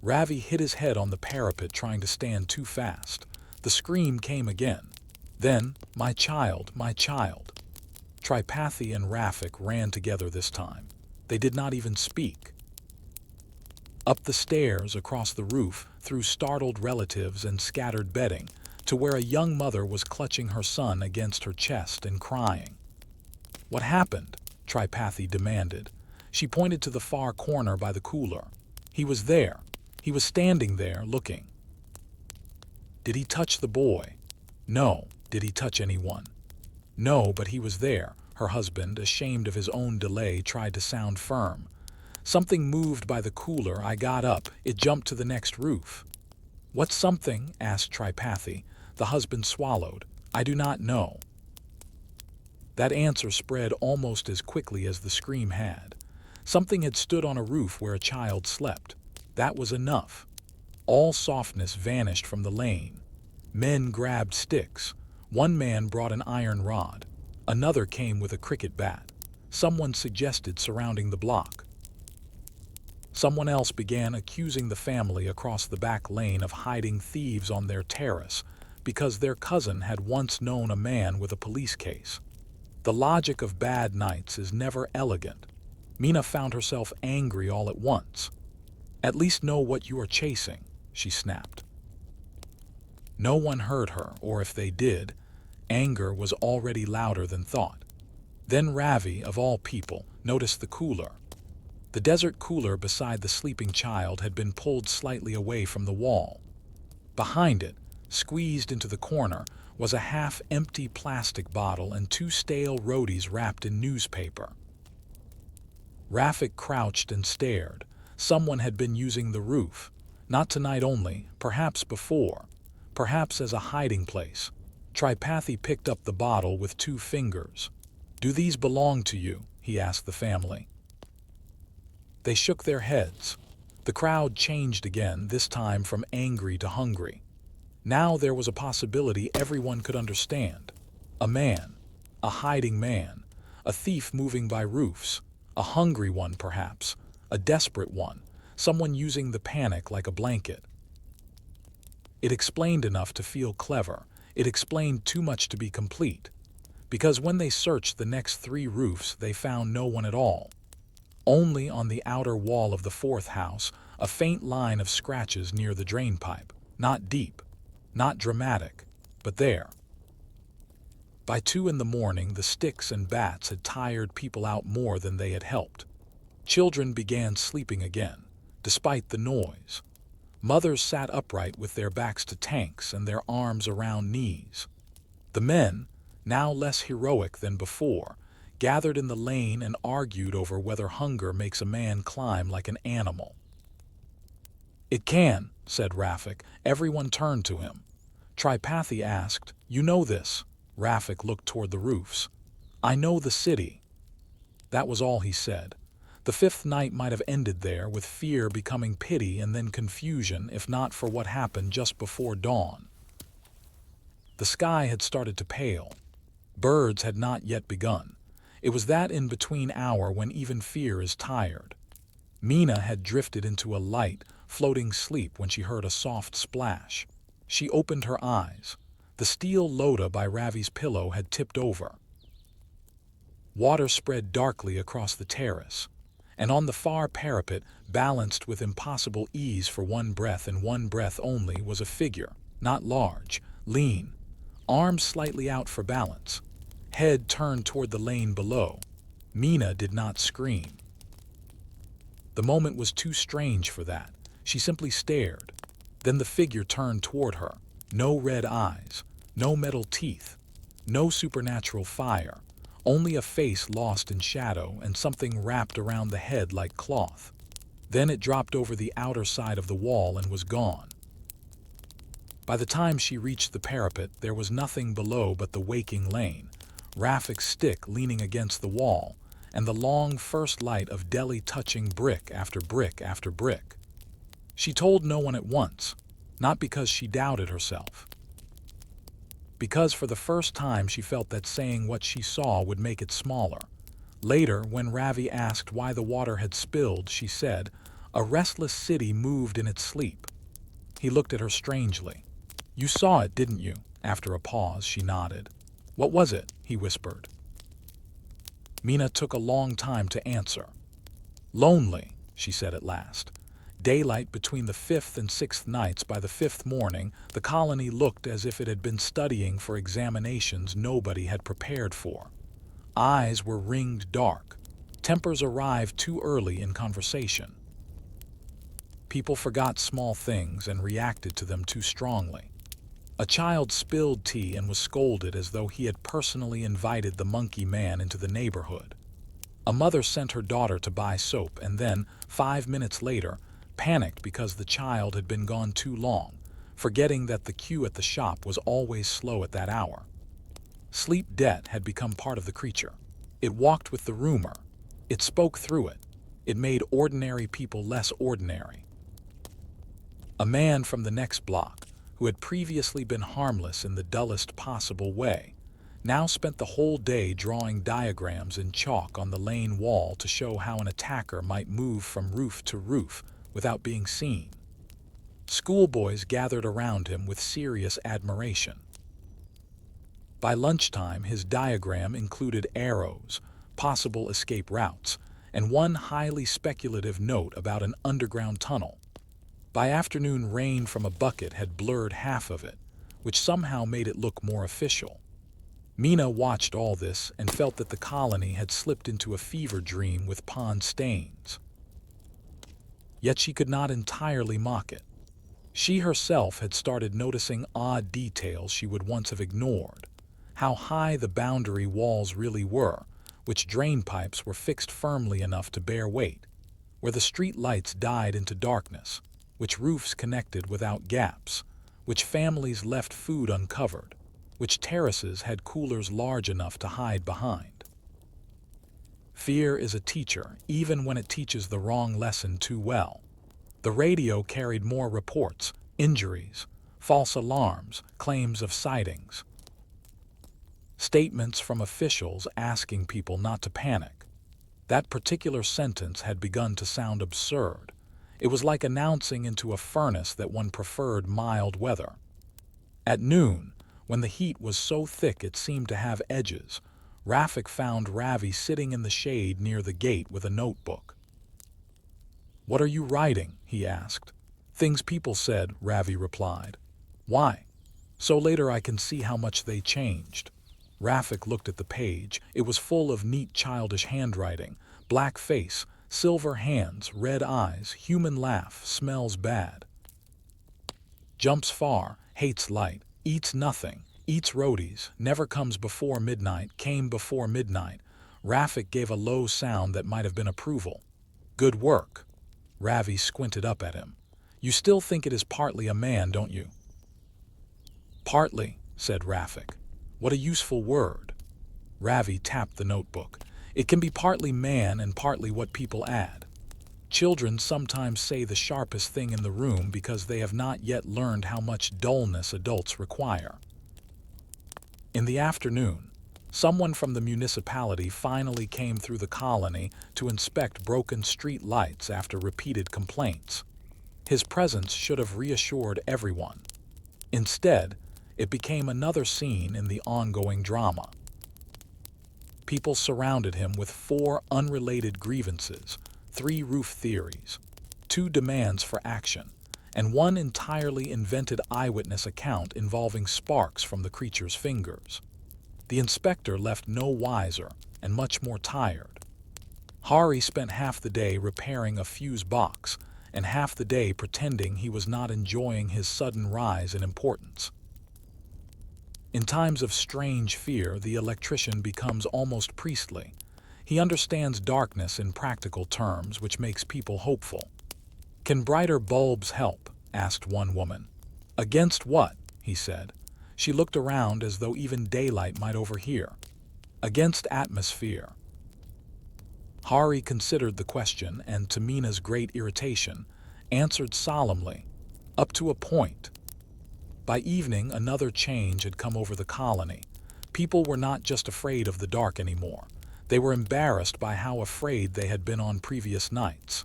Ravi hit his head on the parapet trying to stand too fast. The scream came again. Then, "My child, my child." Tripathi and Rafik ran together this time. They did not even speak. Up the stairs, across the roof, through startled relatives and scattered bedding, to where a young mother was clutching her son against her chest and crying. "What happened?" Tripathi demanded. She pointed to the far corner by the cooler. He was there. He was standing there, looking. "Did he touch the boy?" "No." "Did he touch anyone?" "No, but he was there." Her husband, ashamed of his own delay, tried to sound firm. "Something moved by the cooler. I got up. It jumped to the next roof." "What something?" asked Tripathi. The husband swallowed. "I do not know." That answer spread almost as quickly as the scream had. Something had stood on a roof where a child slept. That was enough. All softness vanished from the lane. Men grabbed sticks. One man brought an iron rod. Another came with a cricket bat. Someone suggested surrounding the block. Someone else began accusing the family across the back lane of hiding thieves on their terrace because their cousin had once known a man with a police case. The logic of bad nights is never elegant. Mina found herself angry all at once. "At least know what you are chasing," she snapped. No one heard her, or if they did, anger was already louder than thought. Then Ravi, of all people, noticed the cooler. The desert cooler beside the sleeping child had been pulled slightly away from the wall. Behind it, squeezed into the corner, was a half-empty plastic bottle and two stale roadies wrapped in newspaper. Rafik crouched and stared. Someone had been using the roof. Not tonight only, perhaps before. Perhaps as a hiding place. Tripathi picked up the bottle with 2 fingers. "Do these belong to you?" he asked the family. They shook their heads. The crowd changed again, this time from angry to hungry. Now there was a possibility everyone could understand. A man. A hiding man. A thief moving by roofs. A hungry one, perhaps. A desperate one. Someone using the panic like a blanket. It explained enough to feel clever. It explained too much to be complete. Because when they searched the next 3 roofs, they found no one at all. Only on the outer wall of the 4th house, a faint line of scratches near the drain pipe. Not deep. Not dramatic. But there. By 2 in the morning, the sticks and bats had tired people out more than they had helped. Children began sleeping again, despite the noise. Mothers sat upright with their backs to tanks and their arms around knees. The men, now less heroic than before, gathered in the lane and argued over whether hunger makes a man climb like an animal. "It can," said Rafik. Everyone turned to him. Tripathi asked, "You know this?" Rafik looked toward the roofs. "I know the city." That was all he said. The 5th night might have ended there, with fear becoming pity and then confusion, if not for what happened just before dawn. The sky had started to pale. Birds had not yet begun. It was that in-between hour when even fear is tired. Mina had drifted into a light, floating sleep when she heard a soft splash. She opened her eyes. The steel loda by Ravi's pillow had tipped over. Water spread darkly across the terrace, and on the far parapet, balanced with impossible ease for one breath and one breath only, was a figure, not large, lean, arms slightly out for balance, head turned toward the lane below. Mina did not scream. The moment was too strange for that. She simply stared. Then the figure turned toward her. No red eyes, no metal teeth, no supernatural fire. Only a face lost in shadow and something wrapped around the head like cloth. Then it dropped over the outer side of the wall and was gone. By the time she reached the parapet, there was nothing below but the waking lane, Rafik's stick leaning against the wall, and the long first light of Delhi touching brick after brick after brick. She told no one at once, not because she doubted herself. Because for the first time she felt that saying what she saw would make it smaller. Later, when Ravi asked why the water had spilled, she said, "A restless city moved in its sleep." He looked at her strangely. "You saw it, didn't you?" After a pause, she nodded. "What was it?" he whispered. Mina took a long time to answer. "Lonely," she said at last. Daylight between the 5th and 6th nights. By the 5th morning, the colony looked as if it had been studying for examinations nobody had prepared for. Eyes were ringed dark. Tempers arrived too early in conversation. People forgot small things and reacted to them too strongly. A child spilled tea and was scolded as though he had personally invited the monkey man into the neighborhood. A mother sent her daughter to buy soap and then, 5 minutes later, panicked because the child had been gone too long, forgetting that the queue at the shop was always slow at that hour. Sleep debt had become part of the creature. It walked with the rumor. It spoke through it. It made ordinary people less ordinary. A man from the next block, who had previously been harmless in the dullest possible way, now spent the whole day drawing diagrams in chalk on the lane wall to show how an attacker might move from roof to roof without being seen. Schoolboys gathered around him with serious admiration. By lunchtime, his diagram included arrows, possible escape routes, and one highly speculative note about an underground tunnel. By afternoon, rain from a bucket had blurred half of it, which somehow made it look more official. Mina watched all this and felt that the colony had slipped into a fever dream with pond stains. Yet she could not entirely mock it. She herself had started noticing odd details she would once have ignored. How high the boundary walls really were, which drain pipes were fixed firmly enough to bear weight, where the street lights died into darkness, which roofs connected without gaps, which families left food uncovered, which terraces had coolers large enough to hide behind. Fear is a teacher, even when it teaches the wrong lesson too well. The radio carried more reports, injuries, false alarms, claims of sightings. Statements from officials asking people not to panic. That particular sentence had begun to sound absurd. It was like announcing into a furnace that one preferred mild weather. At noon, when the heat was so thick it seemed to have edges, Rafik found Ravi sitting in the shade near the gate with a notebook. "What are you writing?" he asked. "Things people said," Ravi replied. "Why?" "So later I can see how much they changed." Rafik looked at the page. It was full of neat childish handwriting, black face, silver hands, red eyes, human laugh, smells bad. Jumps far, hates light, eats nothing, eats roadies, never comes before midnight, came before midnight. Rafik gave a low sound that might have been approval. "Good work." Ravi squinted up at him. "You still think it is partly a man, don't you?" "Partly," said Rafik. "What a useful word." Ravi tapped the notebook. "It can be partly man and partly what people add. Children sometimes say the sharpest thing in the room because they have not yet learned how much dullness adults require." In the afternoon, someone from the municipality finally came through the colony to inspect broken street lights after repeated complaints. His presence should have reassured everyone. Instead, it became another scene in the ongoing drama. People surrounded him with 4 unrelated grievances, 3 roof theories, 2 demands for action, and 1 entirely invented eyewitness account involving sparks from the creature's fingers. The inspector left no wiser and much more tired. Hari spent half the day repairing a fuse box and half the day pretending he was not enjoying his sudden rise in importance. In times of strange fear, the electrician becomes almost priestly. He understands darkness in practical terms, which makes people hopeful. "Can brighter bulbs help?" asked one woman. "Against what?" he said. She looked around as though even daylight might overhear. "Against atmosphere." Hari considered the question and, to Mina's great irritation, answered solemnly, "Up to a point." By evening, another change had come over the colony. People were not just afraid of the dark anymore. They were embarrassed by how afraid they had been on previous nights.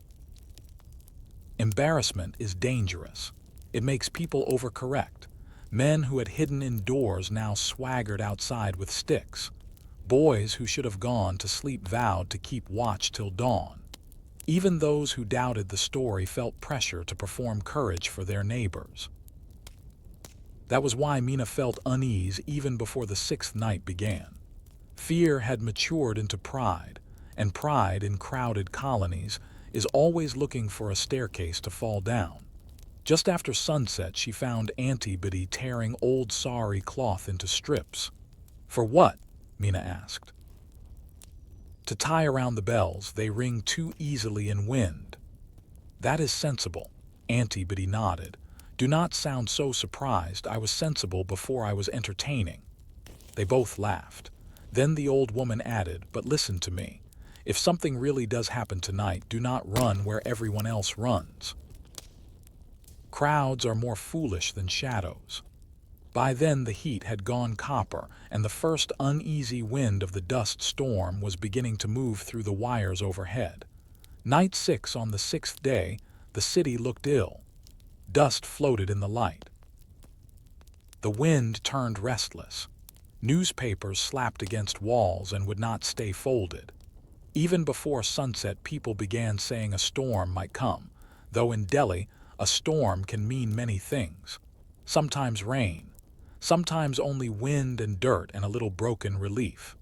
Embarrassment is dangerous. It makes people overcorrect. Men who had hidden indoors now swaggered outside with sticks. Boys who should have gone to sleep vowed to keep watch till dawn. Even those who doubted the story felt pressure to perform courage for their neighbors. That was why Mina felt unease even before the 6th night began. Fear had matured into pride, and pride in crowded colonies is always looking for a staircase to fall down. Just after sunset, she found Auntie Biddy tearing old sari cloth into strips. "For what?" Mina asked. "To tie around the bells. They ring too easily in wind." "That is sensible." Auntie Biddy nodded. "Do not sound so surprised. I was sensible before I was entertaining." They both laughed. Then the old woman added, "But listen to me. If something really does happen tonight, do not run where everyone else runs. Crowds are more foolish than shadows." By then the heat had gone copper, and the first uneasy wind of the dust storm was beginning to move through the wires overhead. Night 6 on the 6th day, the city looked ill. Dust floated in the light. The wind turned restless. Newspapers slapped against walls and would not stay folded. Even before sunset, people began saying a storm might come, though in Delhi, a storm can mean many things. Sometimes rain, sometimes only wind and dirt and a little broken relief.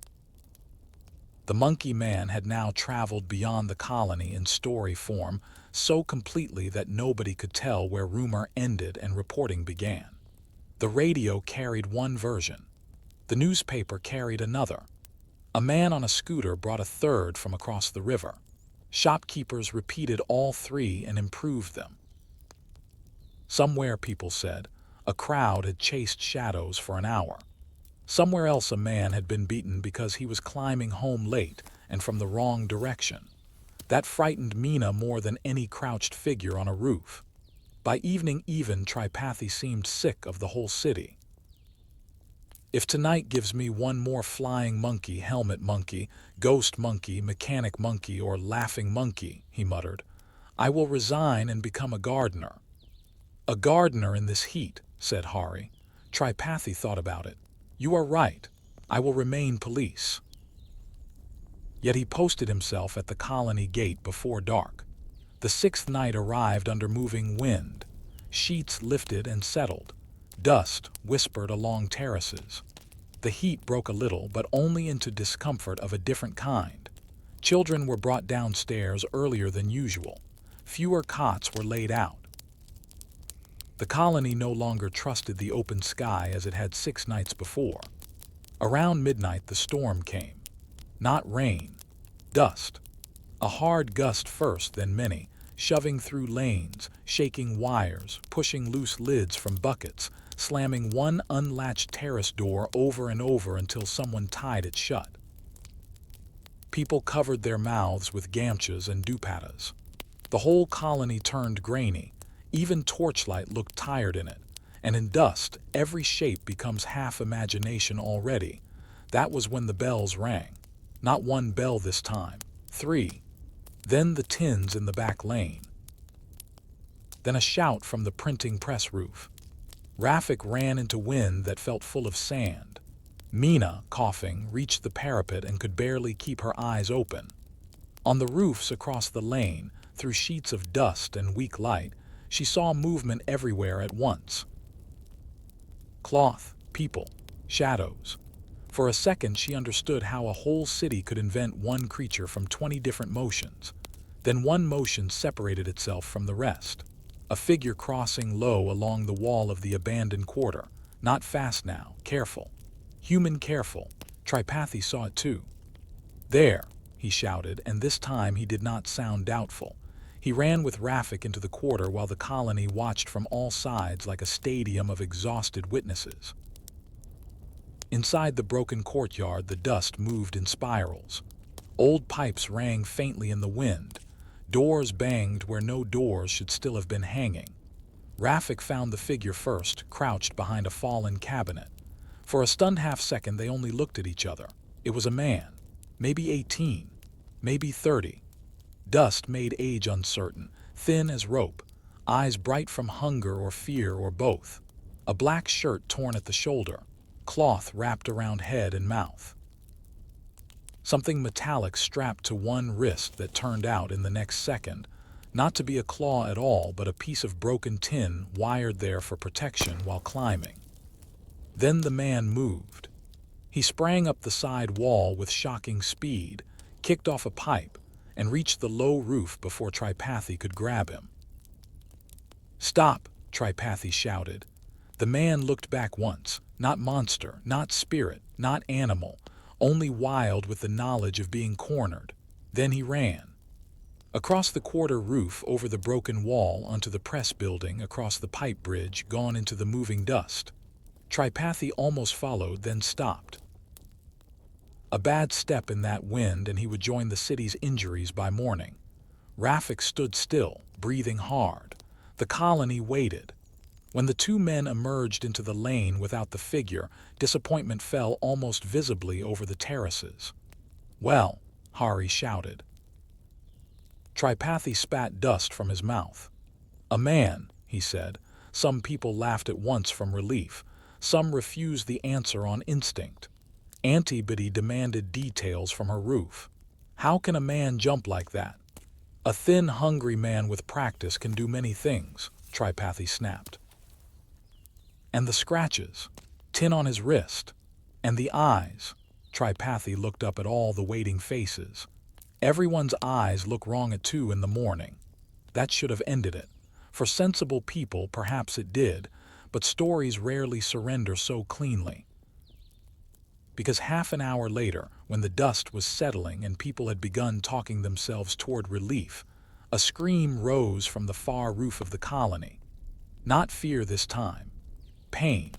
The monkey man had now traveled beyond the colony in story form so completely that nobody could tell where rumor ended and reporting began. The radio carried one version. The newspaper carried another. A man on a scooter brought a third from across the river. Shopkeepers repeated all three and improved them. Somewhere, people said, a crowd had chased shadows for an hour. Somewhere else a man had been beaten because he was climbing home late and from the wrong direction. That frightened Meena more than any crouched figure on a roof. By evening even Tripathi seemed sick of the whole city. If tonight gives me one more flying monkey, helmet monkey, ghost monkey, mechanic monkey, or laughing monkey, he muttered, I will resign and become a gardener. A gardener in this heat, said Hari. Tripathi thought about it. You are right. I will remain police. Yet he posted himself at the colony gate before dark. The sixth night arrived under moving wind. Sheets lifted and settled. Dust whispered along terraces. The heat broke a little, but only into discomfort of a different kind. Children were brought downstairs earlier than usual. Fewer cots were laid out. The colony no longer trusted the open sky as it had 6 nights before. Around midnight the storm came. Not rain, dust. A hard gust first, then many, shoving through lanes, shaking wires, pushing loose lids from buckets, slamming one unlatched terrace door over and over until someone tied it shut. People covered their mouths with gamchas and dupattas. The whole colony turned grainy. Even torchlight looked tired in it, and in dust every shape becomes half imagination already. That was when the bells rang. Not one bell this time, 3. Then the tins in the back lane. Then a shout from the printing press roof. Rafik ran into wind that felt full of sand. Meena, coughing, reached the parapet and could barely keep her eyes open. On the roofs across the lane, through sheets of dust and weak light, she saw movement everywhere at once. Cloth, people, shadows. For a second she understood how a whole city could invent one creature from 20 different motions. Then one motion separated itself from the rest. A figure crossing low along the wall of the abandoned quarter. Not fast now, careful. Human careful. Tripathi saw it too. There, he shouted, and this time he did not sound doubtful. He ran with Rafik into the quarter while the colony watched from all sides like a stadium of exhausted witnesses. Inside the broken courtyard, the dust moved in spirals. Old pipes rang faintly in the wind. Doors banged where no doors should still have been hanging. Rafik found the figure first, crouched behind a fallen cabinet. For a stunned half-second they only looked at each other. It was a man, maybe 18, maybe 30. Dust made age uncertain, thin as rope, eyes bright from hunger or fear or both. A black shirt torn at the shoulder, cloth wrapped around head and mouth. Something metallic strapped to one wrist that turned out in the next second, not to be a claw at all but a piece of broken tin wired there for protection while climbing. Then the man moved. He sprang up the side wall with shocking speed, kicked off a pipe, and reached the low roof before Tripathi could grab him. Stop, Tripathi shouted. The man looked back once, not monster, not spirit, not animal, only wild with the knowledge of being cornered. Then he ran. Across the quarter roof, over the broken wall, onto the press building, across the pipe bridge, gone into the moving dust. Tripathi almost followed, then stopped. A bad step in that wind and he would join the city's injuries by morning. Rafik stood still, breathing hard. The colony waited. When the two men emerged into the lane without the figure, disappointment fell almost visibly over the terraces. Well, Hari shouted. Tripathi spat dust from his mouth. A man, he said. Some people laughed at once from relief. Some refused the answer on instinct. Auntie Biddy demanded details from her roof. How can a man jump like that? A thin, hungry man with practice can do many things, Tripathy snapped. And the scratches, tin on his wrist, and the eyes. Tripathy looked up at all the waiting faces. Everyone's eyes look wrong at 2 in the morning. That should have ended it. For sensible people, perhaps it did, but stories rarely surrender so cleanly. Because half an hour later, when the dust was settling and people had begun talking themselves toward relief, a scream rose from the far roof of the colony. Not fear this time. Pain.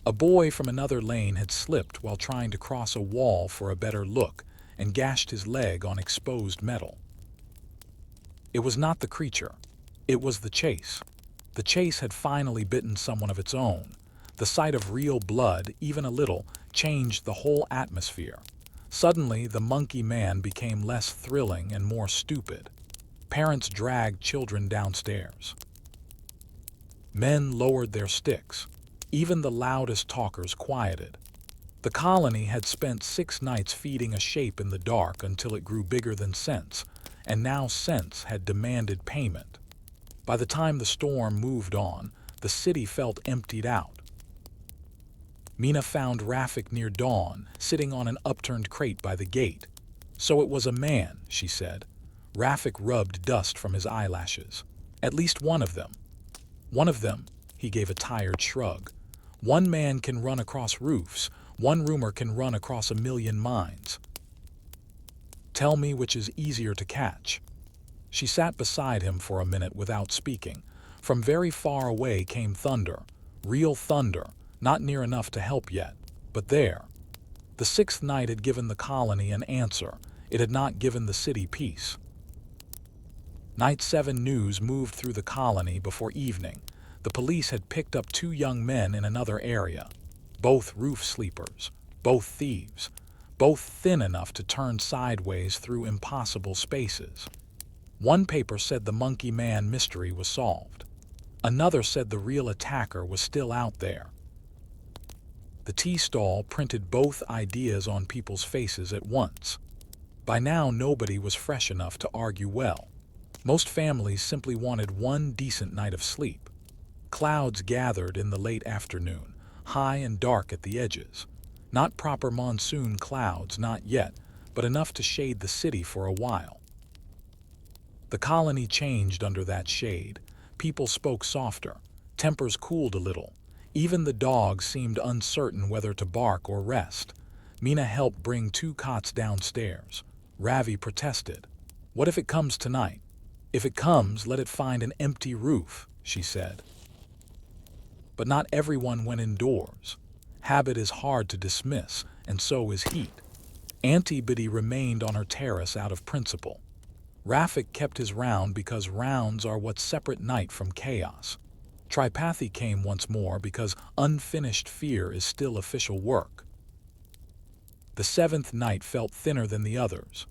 A boy from another lane had slipped while trying to cross a wall for a better look and gashed his leg on exposed metal. It was not the creature. It was the chase. The chase had finally bitten someone of its own. The sight of real blood, even a little, changed the whole atmosphere. Suddenly, the monkey man became less thrilling and more stupid. Parents dragged children downstairs. Men lowered their sticks. Even the loudest talkers quieted. The colony had spent 6 nights feeding a shape in the dark until it grew bigger than sense, and now sense had demanded payment. By the time the storm moved on, the city felt emptied out. Mina found Rafik near dawn, sitting on an upturned crate by the gate. So it was a man, she said. Rafik rubbed dust from his eyelashes. At least one of them. One of them, he gave a tired shrug. One man can run across roofs. One rumor can run across 1,000,000 minds. Tell me which is easier to catch. She sat beside him for a minute without speaking. From very far away came thunder. Real thunder. Not near enough to help yet, but there. The 6th night had given the colony an answer. It had not given the city peace. Night 7 news moved through the colony before evening. The police had picked up 2 young men in another area. Both roof sleepers, both thieves, both thin enough to turn sideways through impossible spaces. One paper said the monkey man mystery was solved. Another said the real attacker was still out there. The tea stall printed both ideas on people's faces at once. By now, nobody was fresh enough to argue well. Most families simply wanted one decent night of sleep. Clouds gathered in the late afternoon, high and dark at the edges. Not proper monsoon clouds, not yet, but enough to shade the city for a while. The colony changed under that shade. People spoke softer. Tempers cooled a little. Even the dogs seemed uncertain whether to bark or rest. Mina helped bring 2 cots downstairs. Ravi protested. What if it comes tonight? If it comes, let it find an empty roof, she said. But not everyone went indoors. Habit is hard to dismiss, and so is heat. Auntie Biddy remained on her terrace out of principle. Rafik kept his round because rounds are what separate night from chaos. Tripathy came once more because unfinished fear is still official work. The 7th night felt thinner than the others.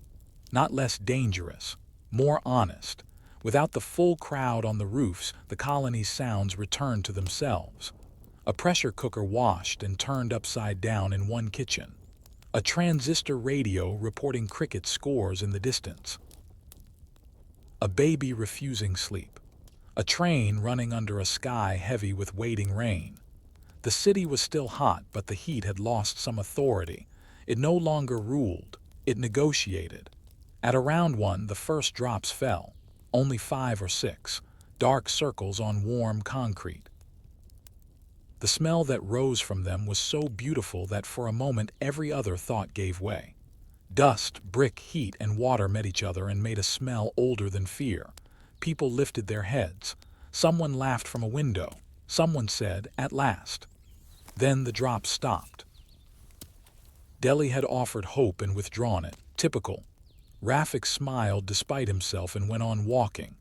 Not less dangerous, more honest. Without the full crowd on the roofs, the colony's sounds returned to themselves. A pressure cooker washed and turned upside down in one kitchen. A transistor radio reporting cricket scores in the distance. A baby refusing sleep. A train running under a sky heavy with waiting rain. The city was still hot, but the heat had lost some authority. It no longer ruled, it negotiated. At around 1, the first drops fell. Only 5 or 6, dark circles on warm concrete. The smell that rose from them was so beautiful that for a moment every other thought gave way. Dust, brick, heat, and water met each other and made a smell older than fear. People lifted their heads. Someone laughed from a window. Someone said, "At last." Then the drops stopped. Delhi had offered hope and withdrawn it. Typical. Rafik smiled despite himself and went on walking.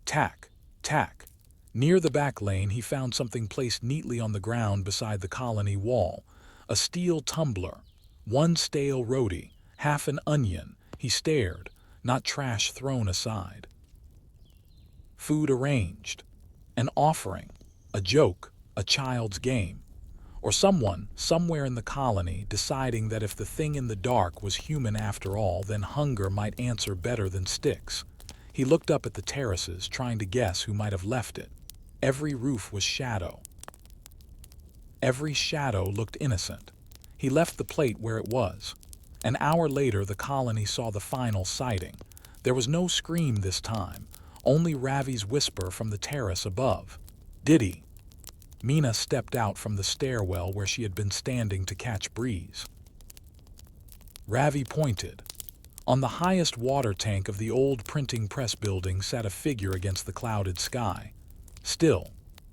Tack, tack. Near the back lane, he found something placed neatly on the ground beside the colony wall. A steel tumbler. 1 stale roti, half an onion. He stared, not trash thrown aside. Food arranged. An offering. A joke. A child's game. Or someone, somewhere in the colony, deciding that if the thing in the dark was human after all, then hunger might answer better than sticks. He looked up at the terraces, trying to guess who might have left it. Every roof was shadow. Every shadow looked innocent. He left the plate where it was. An hour later, the colony saw the final sighting. There was no scream this time, only Ravi's whisper from the terrace above. "Did he?" Mina stepped out from the stairwell where she had been standing to catch breeze. Ravi pointed. On the highest water tank of the old printing press building sat a figure against the clouded sky. Still,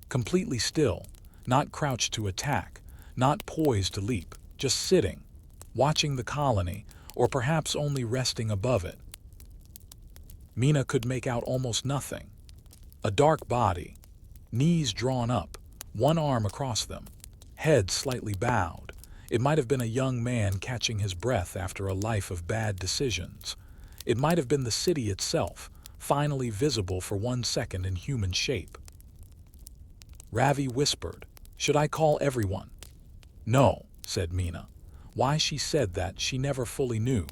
completely still, not crouched to attack, not poised to leap, just sitting, watching the colony, or perhaps only resting above it. Mina could make out almost nothing. A dark body, knees drawn up, one arm across them, head slightly bowed. It might have been a young man catching his breath after a life of bad decisions. It might have been the city itself, finally visible for 1 second in human shape. Ravi whispered, "Should I call everyone?" "No," said Mina. Why she said that she never fully knew.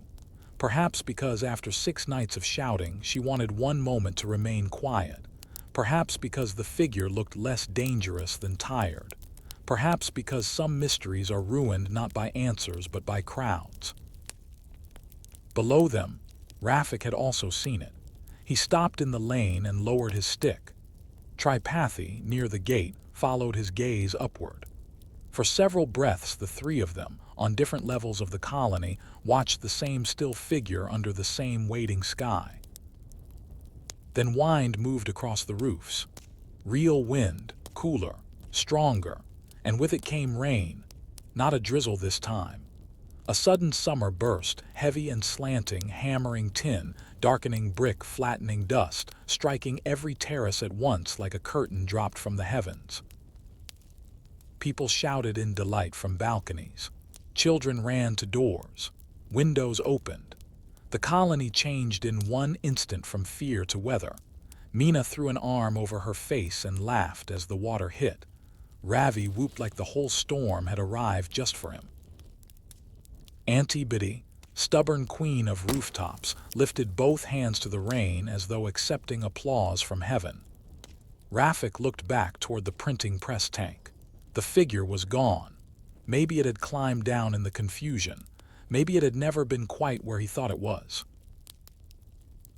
Perhaps because after 6 nights of shouting, she wanted one moment to remain quiet. Perhaps because the figure looked less dangerous than tired. Perhaps because some mysteries are ruined not by answers but by crowds. Below them, Rafik had also seen it. He stopped in the lane and lowered his stick. Tripathi, near the gate, followed his gaze upward. For several breaths, the three of them, on different levels of the colony, watched the same still figure under the same waiting sky. Then wind moved across the roofs. Real wind, cooler, stronger, and with it came rain. Not a drizzle this time. A sudden summer burst, heavy and slanting, hammering tin, darkening brick, flattening dust, striking every terrace at once like a curtain dropped from the heavens. People shouted in delight from balconies. Children ran to doors. Windows opened. The colony changed in one instant from fear to weather. Mina threw an arm over her face and laughed as the water hit. Ravi whooped like the whole storm had arrived just for him. Auntie Biddy, stubborn queen of rooftops, lifted both hands to the rain as though accepting applause from heaven. Rafik looked back toward the printing press tank. The figure was gone. Maybe it had climbed down in the confusion. Maybe it had never been quite where he thought it was.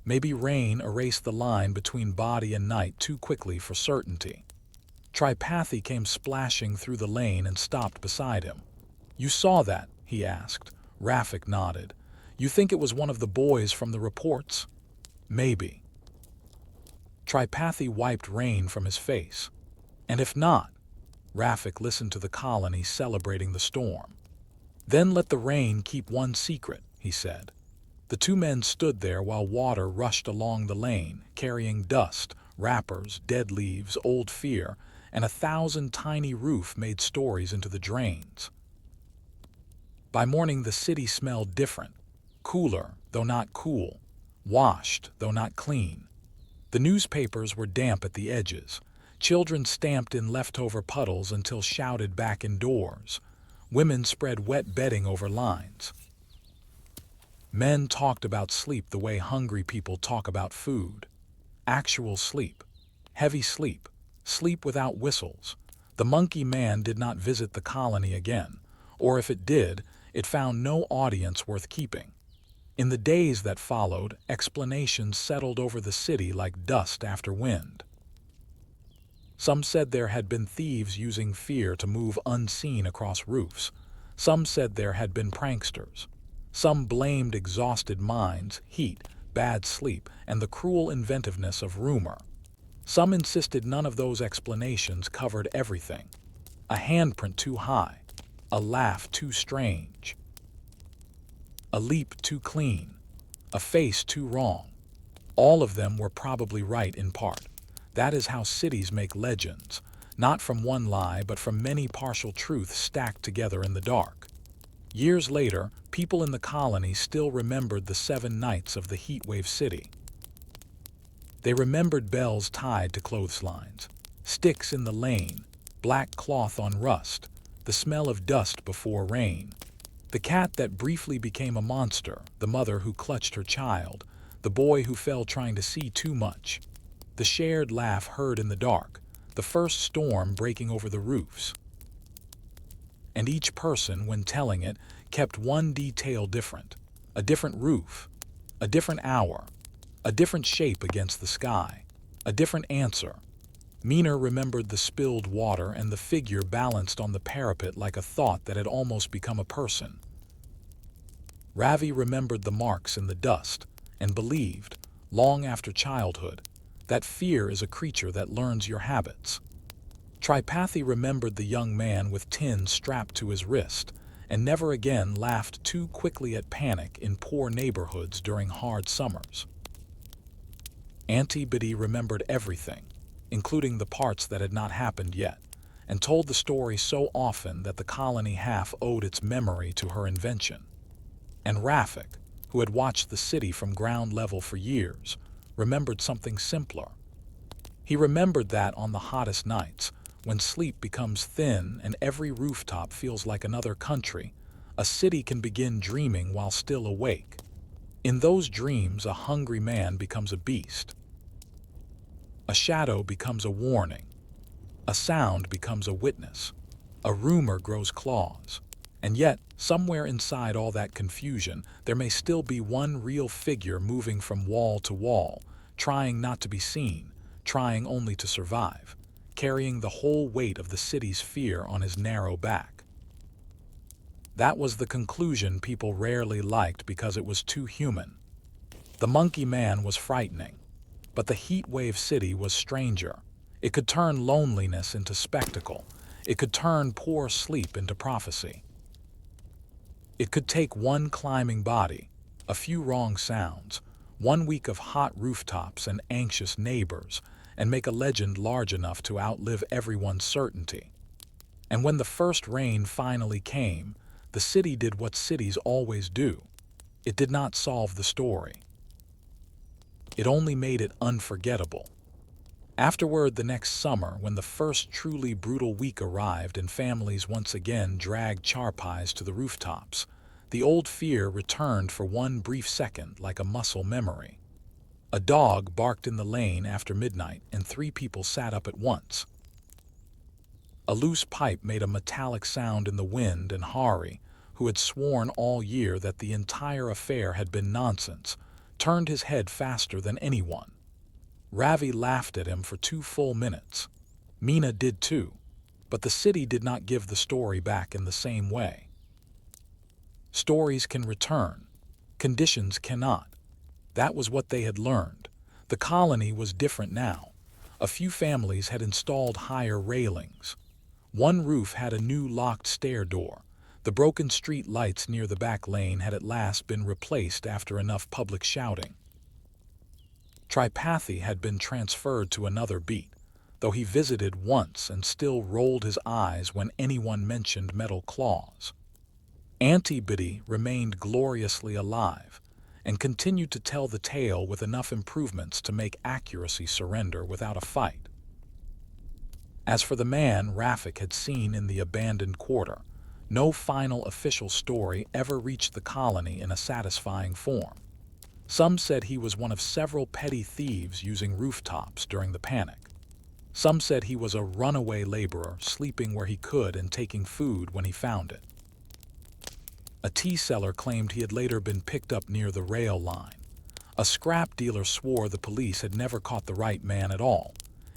Maybe rain erased the line between body and night too quickly for certainty. Tripathi came splashing through the lane and stopped beside him. "You saw that?" he asked. Rafik nodded. "You think it was one of the boys from the reports?" "Maybe." Tripathi wiped rain from his face. "And if not?" Rafik listened to the colony celebrating the storm. "Then let the rain keep one secret," he said. The two men stood there while water rushed along the lane, carrying dust, wrappers, dead leaves, old fear, and 1,000 tiny roof made stories into the drains. By morning the city smelled different. Cooler, though not cool. Washed, though not clean. The newspapers were damp at the edges. Children stamped in leftover puddles until shouted back indoors. Women spread wet bedding over lines. Men talked about sleep the way hungry people talk about food. Actual sleep. Heavy sleep. Sleep without whistles. The monkey man did not visit the colony again. Or if it did, it found no audience worth keeping. In the days that followed, explanations settled over the city like dust after wind. Some said there had been thieves using fear to move unseen across roofs. Some said there had been pranksters. Some blamed exhausted minds, heat, bad sleep, and the cruel inventiveness of rumor. Some insisted none of those explanations covered everything. A handprint too high. A laugh too strange. A leap too clean. A face too wrong. All of them were probably right in part. That is how cities make legends, not from one lie but from many partial truths stacked together in the dark. Years later, people in the colony still remembered the 7 nights of the heatwave city. They remembered bells tied to clotheslines, sticks in the lane, black cloth on rust, the smell of dust before rain, the cat that briefly became a monster, the mother who clutched her child, the boy who fell trying to see too much, the shared laugh heard in the dark, the first storm breaking over the roofs. And each person, when telling it, kept one detail different: a different roof, a different hour, a different shape against the sky, a different answer. Mina remembered the spilled water and the figure balanced on the parapet like a thought that had almost become a person. Ravi remembered the marks in the dust and believed, long after childhood, that fear is a creature that learns your habits. Tripathi remembered the young man with tin strapped to his wrist and never again laughed too quickly at panic in poor neighborhoods during hard summers. Auntie Biddy remembered everything, including the parts that had not happened yet, and told the story so often that the colony half owed its memory to her invention. And Rafik, who had watched the city from ground level for years, remembered something simpler. He remembered that on the hottest nights, when sleep becomes thin and every rooftop feels like another country, a city can begin dreaming while still awake. In those dreams, a hungry man becomes a beast. A shadow becomes a warning. A sound becomes a witness. A rumor grows claws. And yet, somewhere inside all that confusion, there may still be one real figure moving from wall to wall, trying not to be seen, trying only to survive, carrying the whole weight of the city's fear on his narrow back. That was the conclusion people rarely liked because it was too human. The monkey man was frightening, but the heatwave city was stranger. It could turn loneliness into spectacle. It could turn poor sleep into prophecy. It could take one climbing body, a few wrong sounds, 1 week of hot rooftops and anxious neighbors, and make a legend large enough to outlive everyone's certainty. And when the first rain finally came, the city did what cities always do. It did not solve the story. It only made it unforgettable. Afterward, the next summer, when the first truly brutal week arrived and families once again dragged charpais to the rooftops, the old fear returned for one brief second like a muscle memory. A dog barked in the lane after midnight and 3 people sat up at once. A loose pipe made a metallic sound in the wind, and Hari, who had sworn all year that the entire affair had been nonsense, turned his head faster than anyone. Ravi laughed at him for 2 full minutes. Mina did too, but the city did not give the story back in the same way. Stories can return. Conditions cannot. That was what they had learned. The colony was different now. A few families had installed higher railings. One roof had a new locked stair door. The broken street lights near the back lane had at last been replaced after enough public shouting. Tripathi had been transferred to another beat, though he visited once and still rolled his eyes when anyone mentioned metal claws. Auntie Biddy remained gloriously alive and continued to tell the tale with enough improvements to make accuracy surrender without a fight. As for the man Rafik had seen in the abandoned quarter, no final official story ever reached the colony in a satisfying form. Some said he was one of several petty thieves using rooftops during the panic. Some said he was a runaway laborer sleeping where he could and taking food when he found it. A tea seller claimed he had later been picked up near the rail line. A scrap dealer swore the police had never caught the right man at all.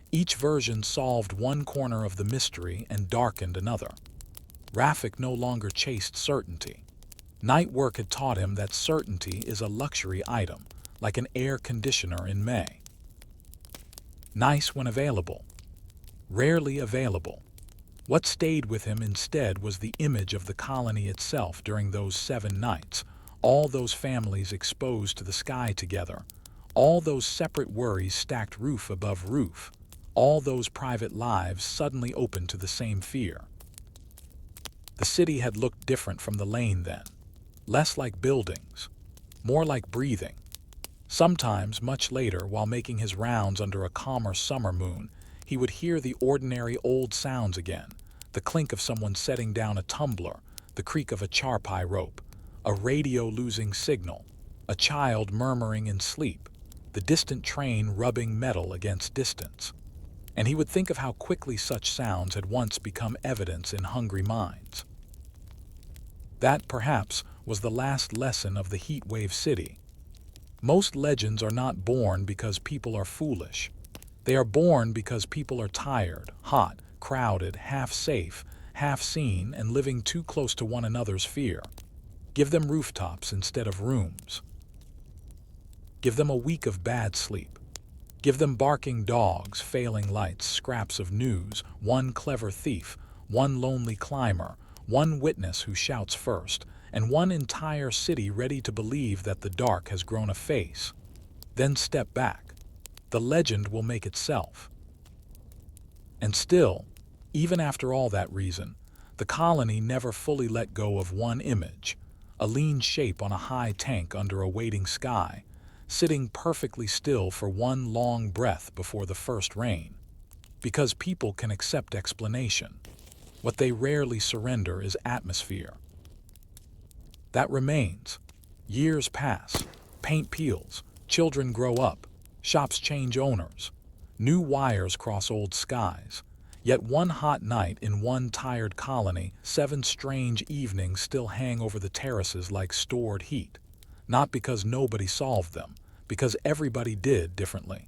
Each version solved one corner of the mystery and darkened another. Rafik no longer chased certainty. Night work had taught him that certainty is a luxury item, like an air conditioner in May. Nice when available, rarely available. What stayed with him instead was the image of the colony itself during those 7 nights, all those families exposed to the sky together, all those separate worries stacked roof above roof, all those private lives suddenly open to the same fear. The city had looked different from the lane then, less like buildings, more like breathing. Sometimes, much later, while making his rounds under a calmer summer moon, he would hear the ordinary old sounds again, The clink of someone setting down a tumbler, the creak of a charpai rope, a radio losing signal, a child murmuring in sleep, the distant train rubbing metal against distance. And he would think of how quickly such sounds had once become evidence in hungry minds. That, perhaps, was the last lesson of the heatwave city. Most legends are not born because people are foolish. They are born because people are tired, hot, crowded, half safe, half seen, and living too close to one another's fear. Give them rooftops instead of rooms. Give them a week of bad sleep. Give them barking dogs, failing lights, scraps of news, one clever thief, one lonely climber, one witness who shouts first, and one entire city ready to believe that the dark has grown a face. Then step back. The legend will make itself. And still, even after all that reason, the colony never fully let go of one image, a lean shape on a high tank under a waiting sky, sitting perfectly still for one long breath before the first rain. Because people can accept explanation. What they rarely surrender is atmosphere. That remains. Years pass, paint peels, children grow up, shops change owners, new wires cross old skies. Yet one hot night in one tired colony, 7 strange evenings still hang over the terraces like stored heat. Not because nobody solved them, because everybody did differently.